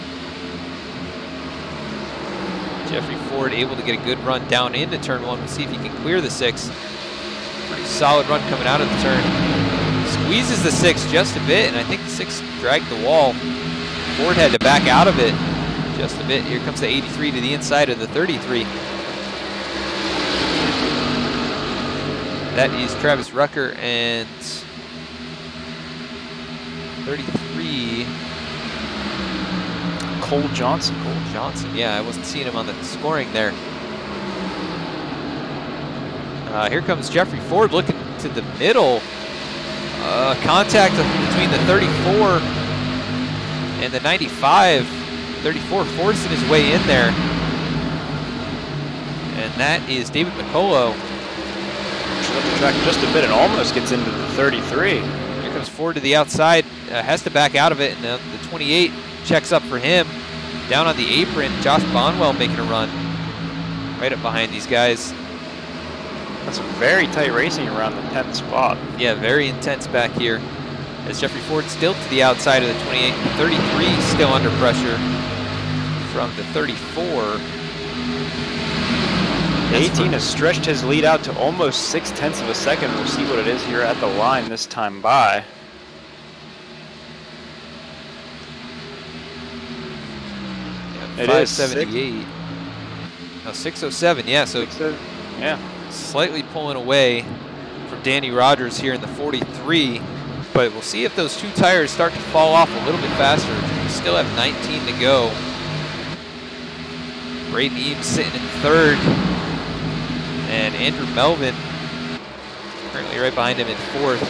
Jeffrey Ford able to get a good run down into turn 1. We'll see if he can clear the 6. Pretty solid run coming out of the turn. Squeezes the 6 just a bit, and I think the 6 dragged the wall. Ford had to back out of it just a bit. Here comes the 83 to the inside of the 33. That is Travis Rucker and 33. Cole Johnson. Cole Johnson, yeah, I wasn't seeing him on the scoring there. Here comes Jeffrey Ford looking to the middle. Contact between the 34 and the 95. 34 forcing his way in there. And that is David McCullough. Up the track just a bit and almost gets into the 33. Here comes Ford to the outside. Has to back out of it, and the 28 checks up for him. Down on the apron, Josh Bonwell making a run. Right up behind these guys. That's some very tight racing around the 10th spot. Yeah, very intense back here. As Jeffrey Ford still to the outside of the 28. The 33 still under pressure from the 34. 18 has stretched his lead out to almost 0.6 of a second. We'll see what it is here at the line this time by. Yeah, it is 578. No, 607. Yeah, so yeah, slightly pulling away from Danny Rogers here in the 43. But we'll see if those 2 tires start to fall off a little bit faster. We still have 19 to go. Braden Eames sitting in 3rd. And Andrew Melvin currently right behind him in 4th.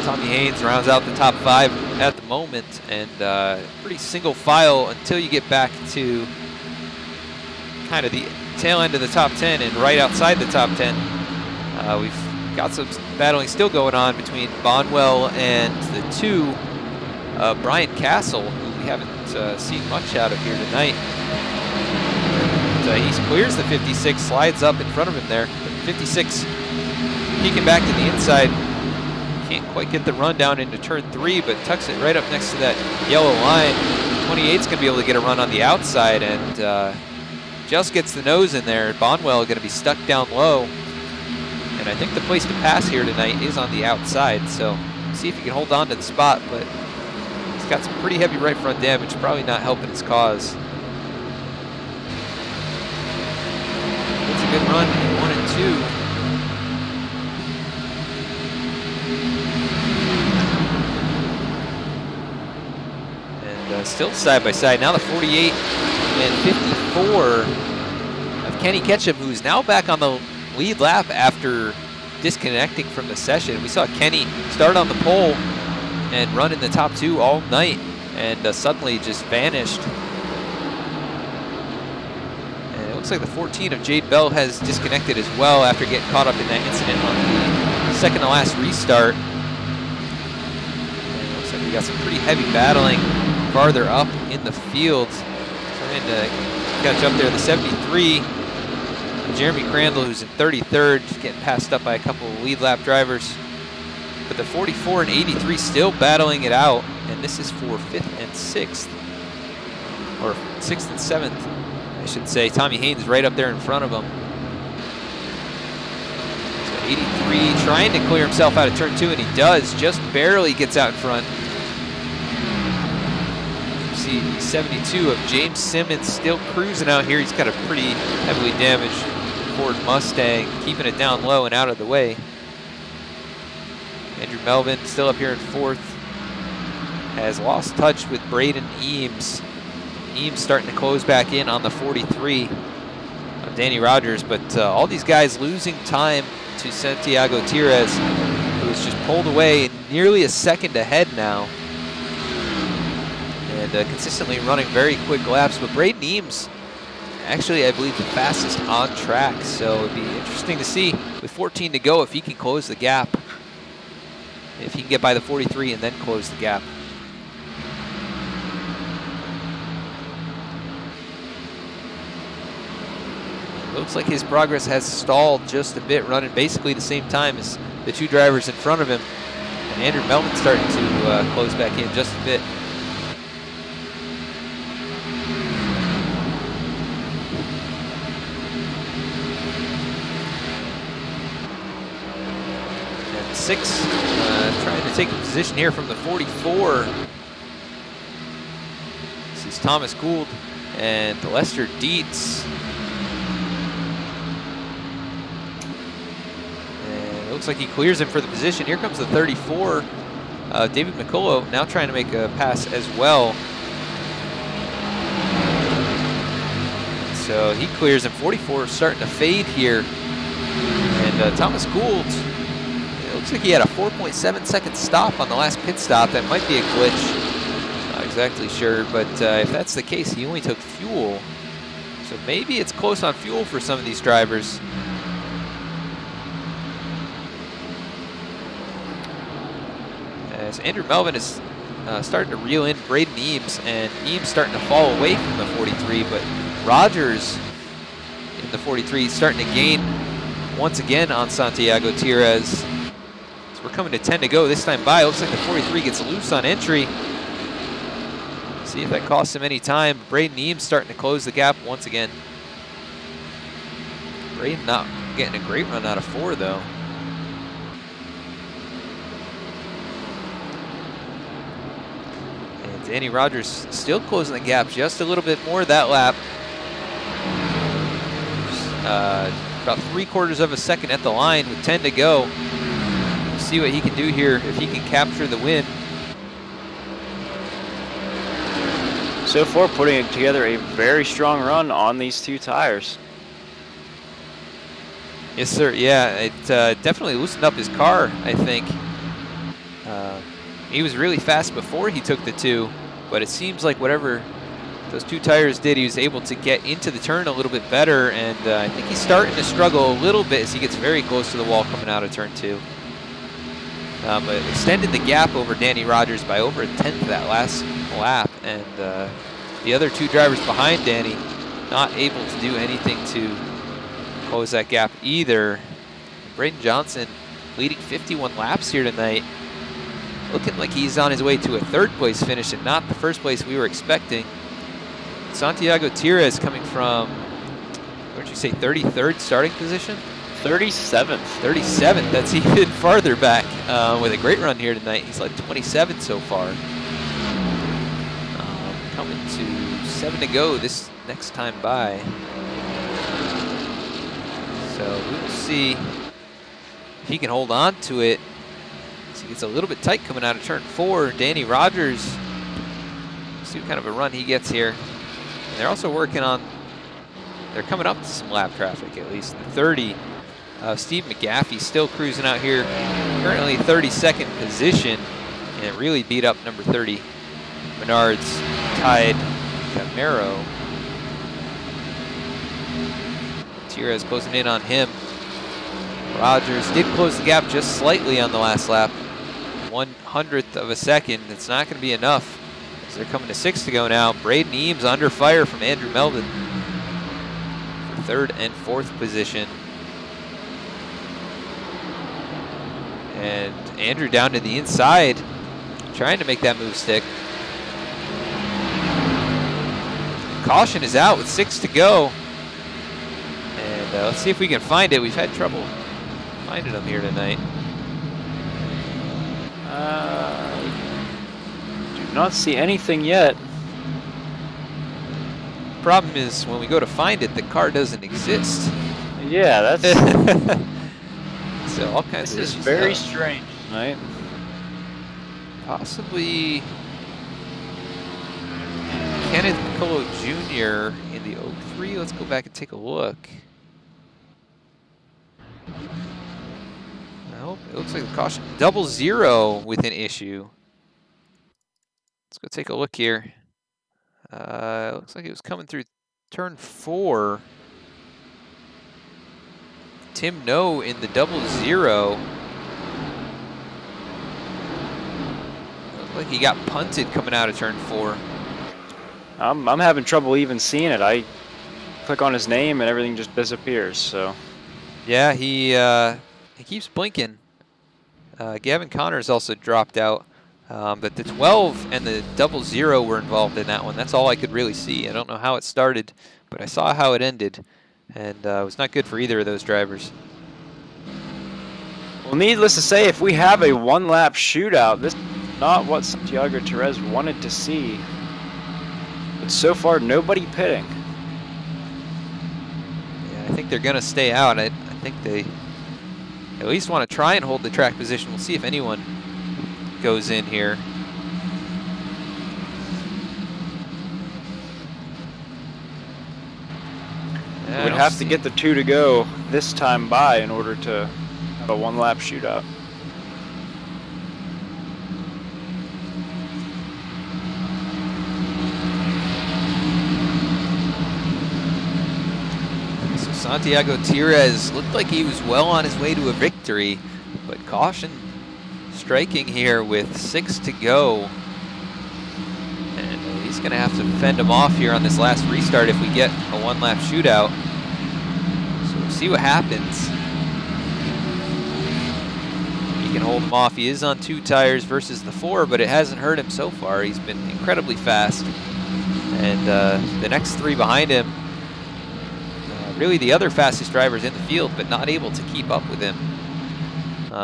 Tommy Haynes rounds out the top 5 at the moment, and pretty single file until you get back to kind of the tail end of the top 10 and right outside the top 10. We've got some battling still going on between Bonwell and the 2, Brian Castle, who we haven't seen much out of here tonight. He clears the 56, slides up in front of him there. 56 peeking back to the inside. Can't quite get the run down into turn 3, but tucks it right up next to that yellow line. 28's going to be able to get a run on the outside, and just gets the nose in there. Bonwell going to be stuck down low. And I think the place to pass here tonight is on the outside, so see if he can hold on to the spot, but he's got some pretty heavy right front damage, probably not helping his cause. It's a good run in 1 and 2. Still side by side. Now the 48 and 54 of Kenny Ketchum, who's now back on the lead lap after disconnecting from the session. We saw Kenny start on the pole and run in the top 2 all night, and suddenly just vanished. And it looks like the 14 of Jade Bell has disconnected as well after getting caught up in that incident on the second to last restart. And it looks like we got some pretty heavy battling farther up in the field, trying to catch up there. The 73, Jeremy Crandall, who's in 33rd, just getting passed up by a couple of lead lap drivers. But the 44 and 83 still battling it out, and this is for 5th and 6th, or 6th and 7th, I should say. Tommy Haynes right up there in front of him. So 83 trying to clear himself out of turn 2, and he does, just barely gets out in front. See 72 of James Simmons still cruising out here. He's got a pretty heavily damaged Ford Mustang, keeping it down low and out of the way. Andrew Melvin still up here in 4th. Has lost touch with Braden Eames. Eames starting to close back in on the 43 of Danny Rogers, but all these guys losing time to Santiago Tires, who's just pulled away nearly a second ahead now. And consistently running very quick laps, but Braden Eames, actually I believe the fastest on track, so it'd be interesting to see with 14 to go if he can close the gap, if he can get by the 43 and then close the gap. Looks like his progress has stalled just a bit, running basically the same time as the 2 drivers in front of him, and Andrew Melvin's starting to close back in just a bit. Six, trying to take a position here from the 44. This is Thomas Gould and Lester Dietz. And it looks like he clears him for the position. Here comes the 34, David McCullough, now trying to make a pass as well. So he clears him. 44 starting to fade here. And Thomas Gould, looks like he had a 4.7 second stop on the last pit stop. That might be a glitch. Not exactly sure, but if that's the case, he only took fuel. So maybe it's close on fuel for some of these drivers. As Andrew Melvin is starting to reel in Braden Eames, and Eames starting to fall away from the 43, but Rogers in the 43 starting to gain once again on Santiago Tires. We're coming to 10 to go this time by. Looks like the 43 gets loose on entry. See if that costs him any time. Braden Eames starting to close the gap once again. Braden not getting a great run out of 4 though. And Danny Rogers still closing the gap just a little bit more that lap. About 3/4 of a second at the line with 10 to go. See what he can do here if he can capture the win. So far, putting together a very strong run on these 2 tires. Yes, sir. Yeah, it definitely loosened up his car, I think. He was really fast before he took the 2, but it seems like whatever those 2 tires did, he was able to get into the turn a little bit better, and I think he's starting to struggle a little bit as he gets very close to the wall coming out of turn 2. But extended the gap over Danny Rogers by over a tenth that last lap, and the other 2 drivers behind Danny not able to do anything to close that gap either. Braden Johnson leading 51 laps here tonight, looking like he's on his way to a 3rd place finish and not the 1st place we were expecting. Santiago Tires coming from, what did you say, 33rd starting position? 37th. 37th, that's even farther back with a great run here tonight. He's led 27 so far. Coming to 7 to go this next time by. So we will see if he can hold on to it. So he gets a little bit tight coming out of turn 4. Danny Rogers, see what kind of a run he gets here. And they're also working on, they're coming up to some lap traffic at least. The 30, Steve McGaffey still cruising out here, currently 32nd position, and really beat up number 30, Menard's Tide Camaro. Tires closing in on him. Rogers did close the gap just slightly on the last lap. 1/100th of a second. It's not going to be enough. As they're coming to 6 to go now. Braden Eames under fire from Andrew Melvin for 3rd and 4th position. And Andrew down to the inside, trying to make that move stick. Caution is out with 6 to go. And let's see if we can find it. We've had trouble finding them here tonight. Do not see anything yet. Problem is, when we go to find it, the car doesn't exist. Yeah, that's... So all kinds of This is issues very now. strange, right? Possibly Kenneth Piccolo Jr. in the 03. Let's go back and take a look. Nope, it looks like the caution 00 with an issue. Let's go take a look here. Looks like it was coming through turn 4. Tim No in the 00. Looks like he got punted coming out of turn 4. I'm having trouble even seeing it. I click on his name and everything just disappears. So Yeah, he keeps blinking. Gavin Connors also dropped out, but the 12 and the 00 were involved in that one. That's all I could really see. I don't know how it started, but I saw how it ended, and it was not good for either of those drivers. well, needless to say, if we have a 1-lap shootout, this is not what Santiago Tires wanted to see. But so far, nobody pitting. Yeah, I think they're going to stay out. I think they at least want to try and hold the track position. We'll see if anyone goes in here. Yeah, We'd have to get the 2 to go this time by in order to have a 1-lap shootout. So Santiago Tires looked like he was well on his way to a victory, but caution striking here with 6 to go. And he's going to have to fend him off here on this last restart if we get a 1-lap shootout. So we'll see what happens. He can hold him off. He is on 2 tires versus the 4, but it hasn't hurt him so far. He's been incredibly fast. And the next 3 behind him, really the other fastest drivers in the field, but not able to keep up with him.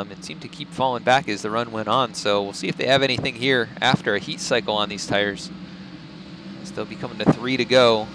It seemed to keep falling back as the run went on, so we'll see if they have anything here after a heat cycle on these tires, as they'll be coming to 3 to go.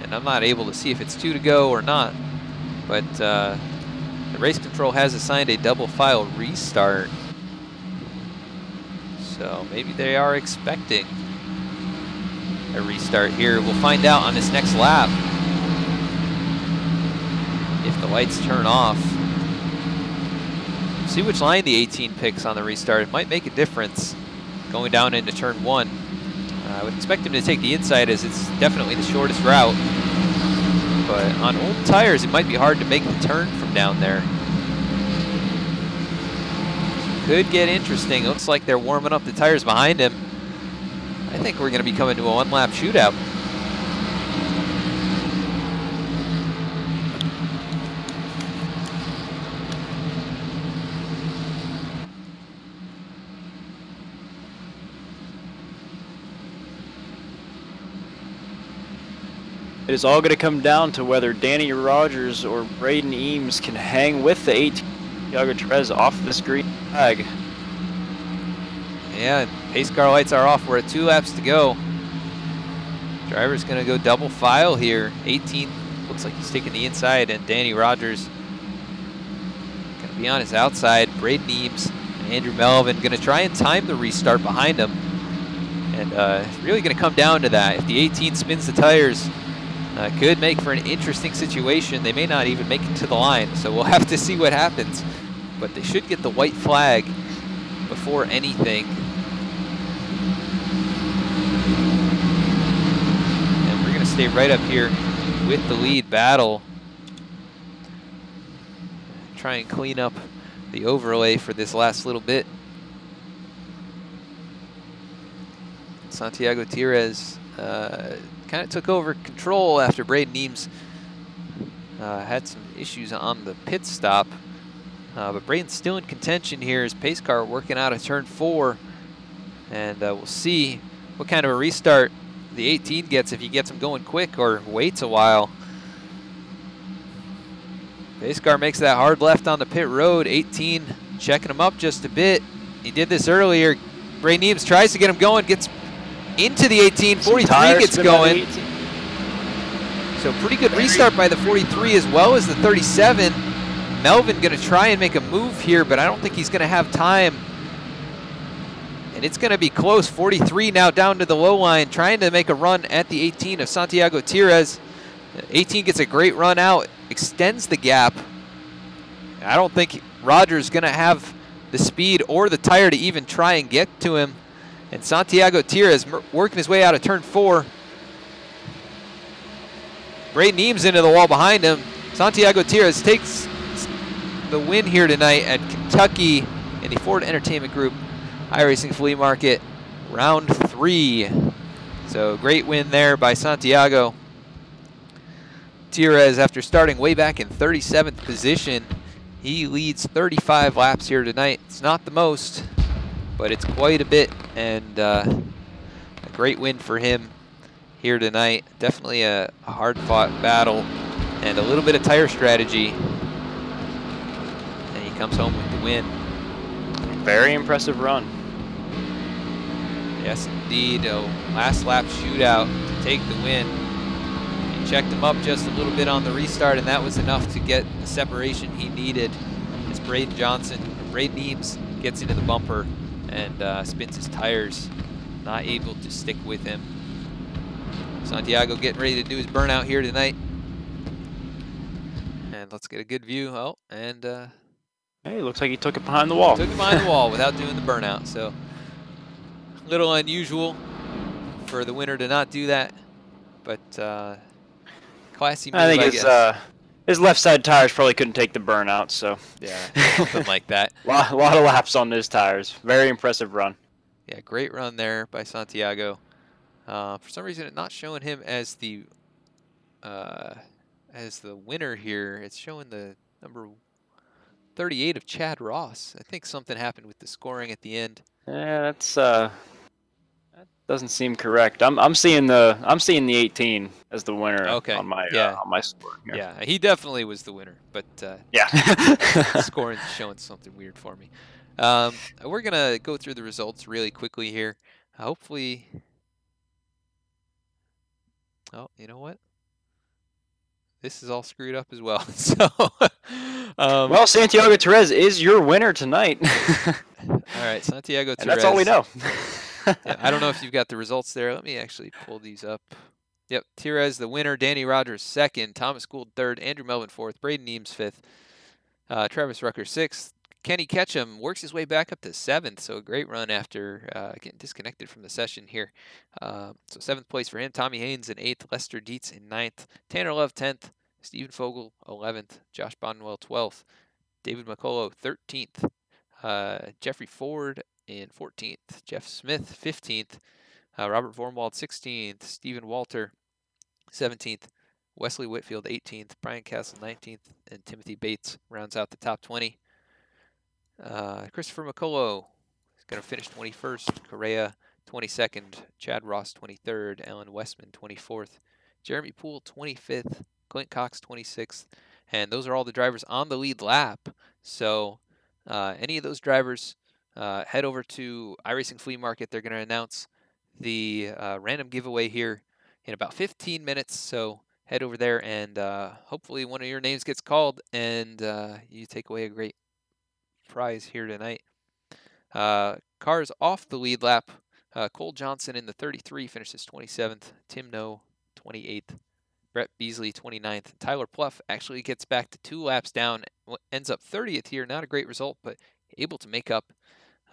and I'm not able to see if it's 2 to go or not, but the race control has assigned a double file restart. So maybe they are expecting a restart here. We'll find out on this next lap if the lights turn off. See which line the 18 picks on the restart. It might make a difference going down into turn 1. I would expect him to take the inside as it's definitely the shortest route. But on old tires, it might be hard to make the turn from down there. Could get interesting. Looks like they're warming up the tires behind him. I think we're going to be coming to a one-lap shootout. It is all going to come down to whether Danny Rogers or Braden Eames can hang with the 18 Santiago Terez off this green flag. Yeah, pace car lights are off. We're at 2 laps to go. Driver's going to go double file here. 18 looks like he's taking the inside, and Danny Rogers going to be on his outside. Braden Eames and Andrew Melvin going to try and time the restart behind him. And it's really going to come down to that. If the 18 spins the tires, could make for an interesting situation. They may not even make it to the line, so we'll have to see what happens. But they should get the white flag before anything. And we're going to stay right up here with the lead battle. Try and clean up the overlay for this last little bit. Santiago Terez kind of took over control after Braden Eames had some issues on the pit stop. But Braden's still in contention here. His pace car working out of turn 4. And we'll see what kind of a restart the 18 gets, if he gets him going quick or waits a while. Pace car makes that hard left on the pit road. 18 checking him up just a bit. He did this earlier. Braden Eames tries to get him going, gets into the 18, 43 gets going. So pretty good restart by the 43 as well as the 37. Melvin going to try and make a move here, but I don't think he's going to have time. And it's going to be close. 43 now down to the low line, trying to make a run at the 18 of Santiago Terez. 18 gets a great run out, extends the gap. I don't think Rogers is going to have the speed or the tire to even try and get to him. And Santiago Terez working his way out of turn 4. Braden Eames into the wall behind him. Santiago Terez takes the win here tonight at Kentucky in the Ford Entertainment Group iRacing Flea Market, round 3. So great win there by Santiago Terez after starting way back in 37th position. He leads 35 laps here tonight. It's not the most, but it's quite a bit, and a great win for him here tonight. Definitely a hard-fought battle and a little bit of tire strategy, and he comes home with the win. Very impressive run. Yes, indeed. A last lap shootout to take the win. He checked him up just a little bit on the restart, and that was enough to get the separation he needed as Braden Eames gets into the bumper and spins his tires, not able to stick with him. Santiago getting ready to do his burnout here tonight. And let's get a good view. Oh, and hey, looks like he took it behind the wall. Took it behind the wall without doing the burnout. So a little unusual for the winner to not do that, but classy move, I think his left side tires probably couldn't take the burnout, so yeah, something like that. A lot of laps on his tires. Very impressive run. Yeah, great run there by Santiago. For some reason, it's not showing him as the winner here. It's showing the number 38 of Chad Ross. I think something happened with the scoring at the end. Yeah, that doesn't seem correct. I'm seeing the 18 as the winner. Okay. On my on my score here. Yeah, he definitely was the winner, but yeah, scoring showing something weird for me. We're gonna go through the results really quickly here. Hopefully, oh, you know what? this is all screwed up as well. So, well, Santiago Perez is your winner tonight. all right, Santiago Perez. And that's all we know. Yeah, I don't know if you've got the results there. Let me actually pull these up. Yep, Perez the winner, Danny Rogers second, Thomas Gould third, Andrew Melvin fourth, Braden Eames fifth, Travis Rucker sixth. Kenny Ketchum works his way back up to seventh, so a great run after getting disconnected from the session here. So seventh place for him. Tommy Haynes in eighth, Lester Dietz in ninth, Tanner Love 10th, Stephen Fogel 11th, Josh Bonwell 12th, David McCullough 13th, Jeffrey Ford in 14th, Jeff Smith 15th, Robert Vormwald 16th, Stephen Walter 17th, Wesley Whitfield 18th, Brian Castle 19th, and Timothy Bates rounds out the top 20. Christopher McCullough is going to finish 21st, Correa 22nd, Chad Ross 23rd, Alan Westman 24th, Jeremy Poole 25th, Clint Cox 26th, and those are all the drivers on the lead lap. So any of those drivers, head over to iRacing Flea Market. They're going to announce the random giveaway here in about 15 minutes. So head over there and hopefully one of your names gets called and you take away a great prize here tonight. Cars off the lead lap. Cole Johnson in the 33 finishes 27th. Tim No 28th. Brett Beasley 29th. Tyler Pluff actually gets back to 2 laps down. Ends up 30th here. Not a great result, but able to make up,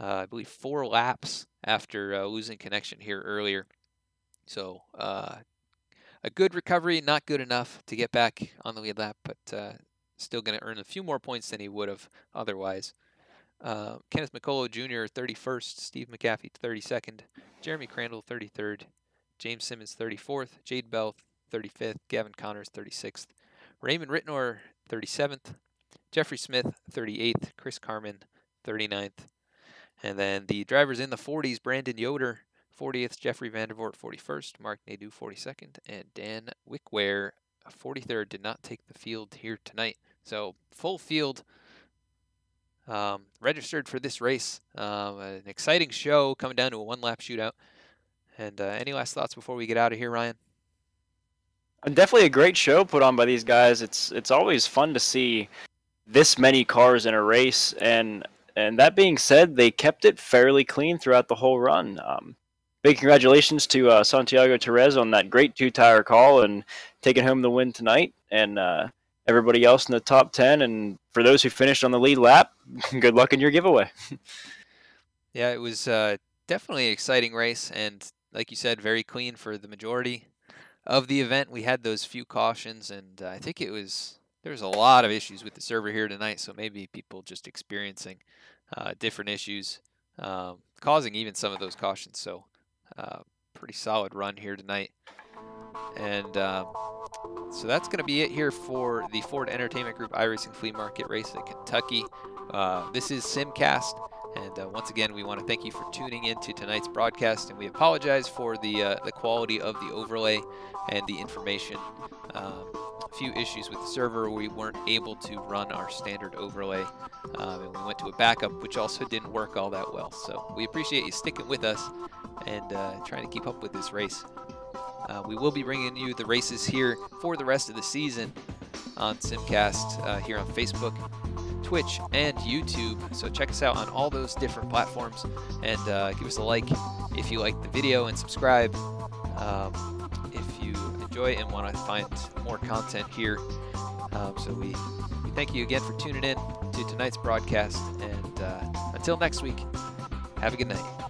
I believe, 4 laps after losing connection here earlier. So a good recovery, not good enough to get back on the lead lap, but still going to earn a few more points than he would have otherwise. Kenneth McCullough Jr. 31st, Steve McGaffey 32nd, Jeremy Crandall 33rd, James Simmons 34th, Jade Bell 35th, Gavin Connors 36th, Raymond Rittenor 37th, Jeffrey Smith 38th, Chris Carman 39th, and then the drivers in the 40s, Brandon Yoder 40th, Jeffrey Vandervoort 41st, Mark Nadeau 42nd, and Dan Wickware 43rd did not take the field here tonight. So full field registered for this race. An exciting show coming down to a 1-lap shootout. And any last thoughts before we get out of here, Ryan? Definitely a great show put on by these guys. It's always fun to see this many cars in a race, and that being said, they kept it fairly clean throughout the whole run. Big congratulations to Santiago Perez on that great 2-tire call and taking home the win tonight, and everybody else in the top 10. And for those who finished on the lead lap, good luck in your giveaway. Yeah, it was definitely an exciting race, and like you said, very clean for the majority of the event. We had those few cautions, and I think there was a lot of issues with the server here tonight, so maybe people just experiencing different issues causing even some of those cautions. So pretty solid run here tonight. And so that's going to be it here for the Ford Entertainment Group iRacing Flea Market race in Kentucky. This is SimCast, and once again, we want to thank you for tuning in to tonight's broadcast, and we apologize for the quality of the overlay and the information. A few issues with the server. We weren't able to run our standard overlay, and we went to a backup, which also didn't work all that well. So we appreciate you sticking with us and trying to keep up with this race. We will be bringing you the races here for the rest of the season on SimCast here on Facebook, Twitch, and YouTube. So check us out on all those different platforms, and give us a like if you like the video, and subscribe if you enjoy and want to find more content here. So we thank you again for tuning in to tonight's broadcast, and until next week, have a good night.